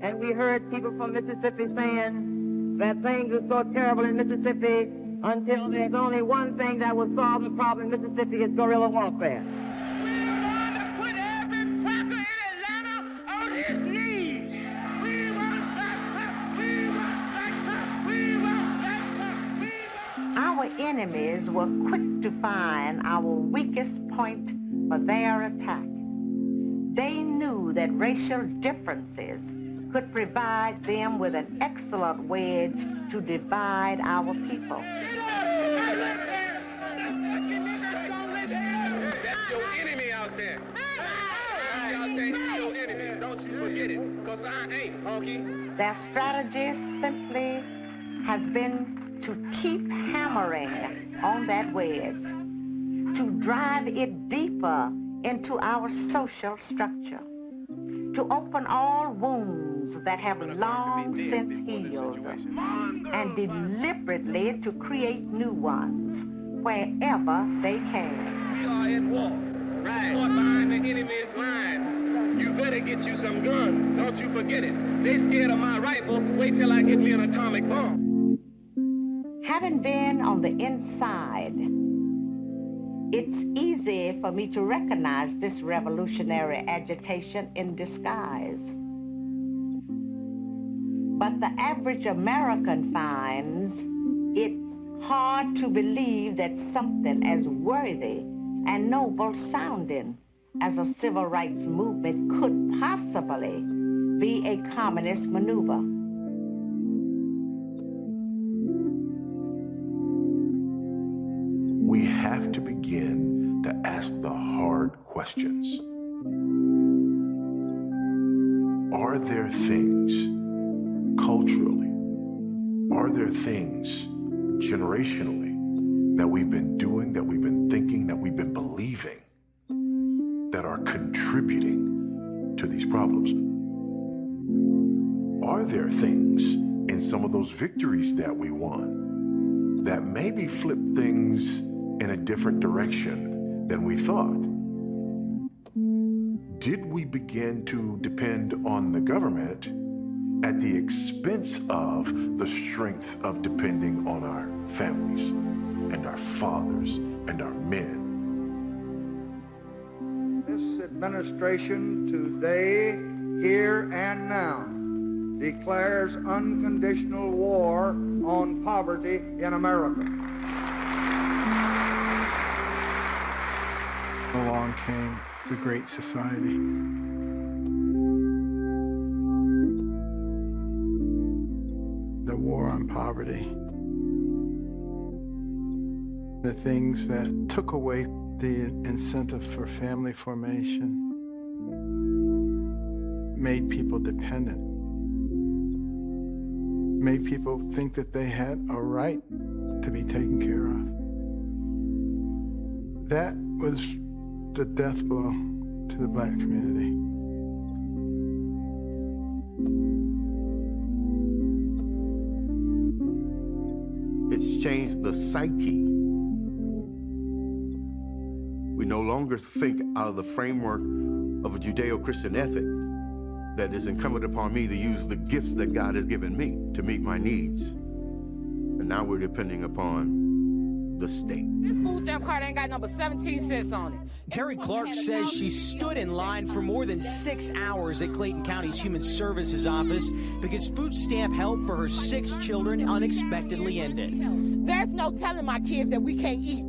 and we heard people from Mississippi saying that things are so terrible in Mississippi until there's only one thing that will solve the problem in Mississippi is guerrilla warfare. We're going to put every cracker in Atlanta on his knees. We want black, we want black, we want black, we want... Our enemies were quick to find our weakest point for their attack. They knew that racial differences could provide them with an excellent wedge to divide our people. That's your enemy out there. Y'all think he's your enemy. Don't you forget it, because I ain't, honky. Their strategy simply has been to keep hammering on that wedge, to drive it deeper into our social structure, to open all wounds that have long since healed, and deliberately to create new ones wherever they can. We are at war. Right. Fought behind the enemy's lines. You better get you some guns. Don't you forget it. They scared of my rifle. Wait till I get me an atomic bomb. Having been on the inside, it's easy for me to recognize this revolutionary agitation in disguise. But the average American finds it's hard to believe that something as worthy and noble sounding as a civil rights movement could possibly be a communist maneuver. We have to begin to ask the hard questions. Are there things culturally, are there things generationally that we've been doing, that we've been thinking, that we've been believing that are contributing to these problems? Are there things in some of those victories that we won that maybe flip things in a different direction than we thought? Did we begin to depend on the government at the expense of the strength of depending on our families and our fathers and our men? This administration today, here and now, declares unconditional war on poverty in America. Along came the Great Society. The war on poverty. The things that took away the incentive for family formation, made people dependent, made people think that they had a right to be taken care of. That was the death blow to the black community. It's changed the psyche. We no longer think out of the framework of a Judeo-Christian ethic that is incumbent upon me to use the gifts that God has given me to meet my needs. And now we're depending upon the state. This food stamp card ain't got number 17 cents on it. Terry Clark says she stood in line for more than 6 hours at Clayton County's Human Services office because food stamp help for her 6 children unexpectedly ended. There's no telling my kids that we can't eat.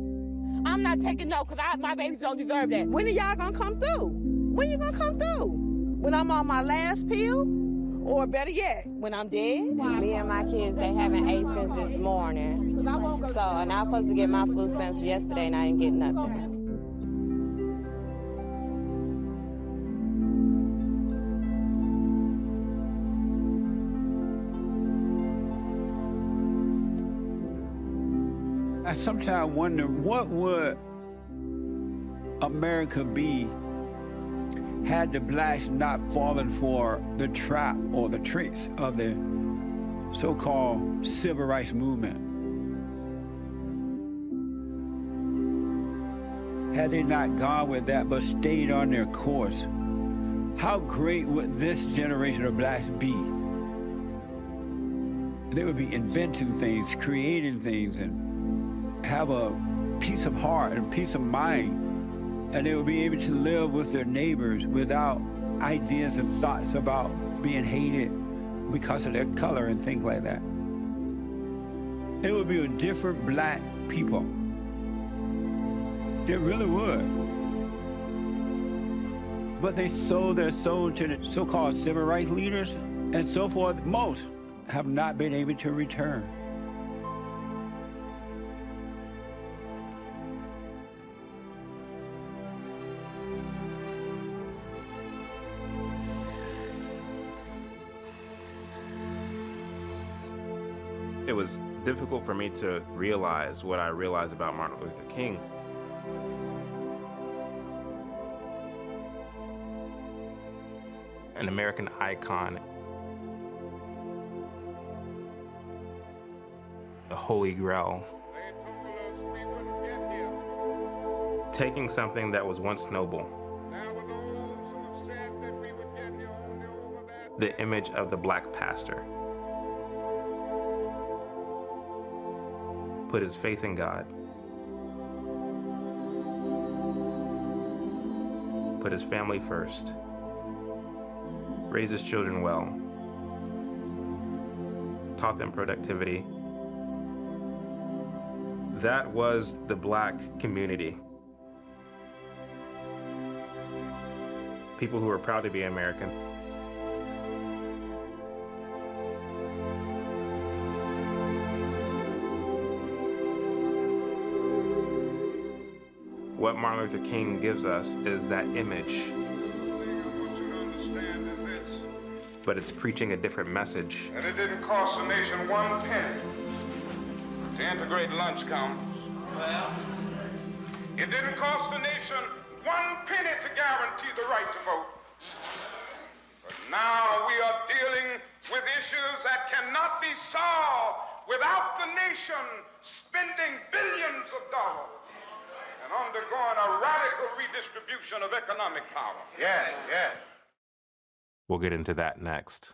I'm not taking no, because my babies don't deserve that. When are y'all gonna come through? When you gonna come through? When I'm on my last pill? Or better yet, when I'm dead? Me and my kids, they haven't ate since this morning. So, and I was supposed to get my food stamps yesterday and I didn't get nothing. I sometimes wonder, what would America be had the blacks not fallen for the trap or the tricks of the so-called civil rights movement? Had they not gone with that but stayed on their course, how great would this generation of blacks be? They would be inventing things, creating things, and have a peace of heart and peace of mind, and they will be able to live with their neighbors without ideas and thoughts about being hated because of their color and things like that. It would be a different black people. It really would. But they sold their soul to the so-called civil rights leaders and so forth. Most have not been able to return. It was difficult for me to realize what I realized about Martin Luther King. An American icon, the Holy Grail. Taking something that was once noble, the image of the black pastor, put his faith in God, put his family first, raised his children well, taught them productivity. That was the black community. People who were proud to be American. What Martin Luther King gives us is that image. But it's preaching a different message. And it didn't cost the nation 1 penny to integrate lunch counters. Well, it didn't cost the nation 1 penny to guarantee the right to vote. But now we are dealing with issues that cannot be solved without the nation spending billions of dollars and undergoing a radical redistribution of economic power. Yeah. We'll get into that next.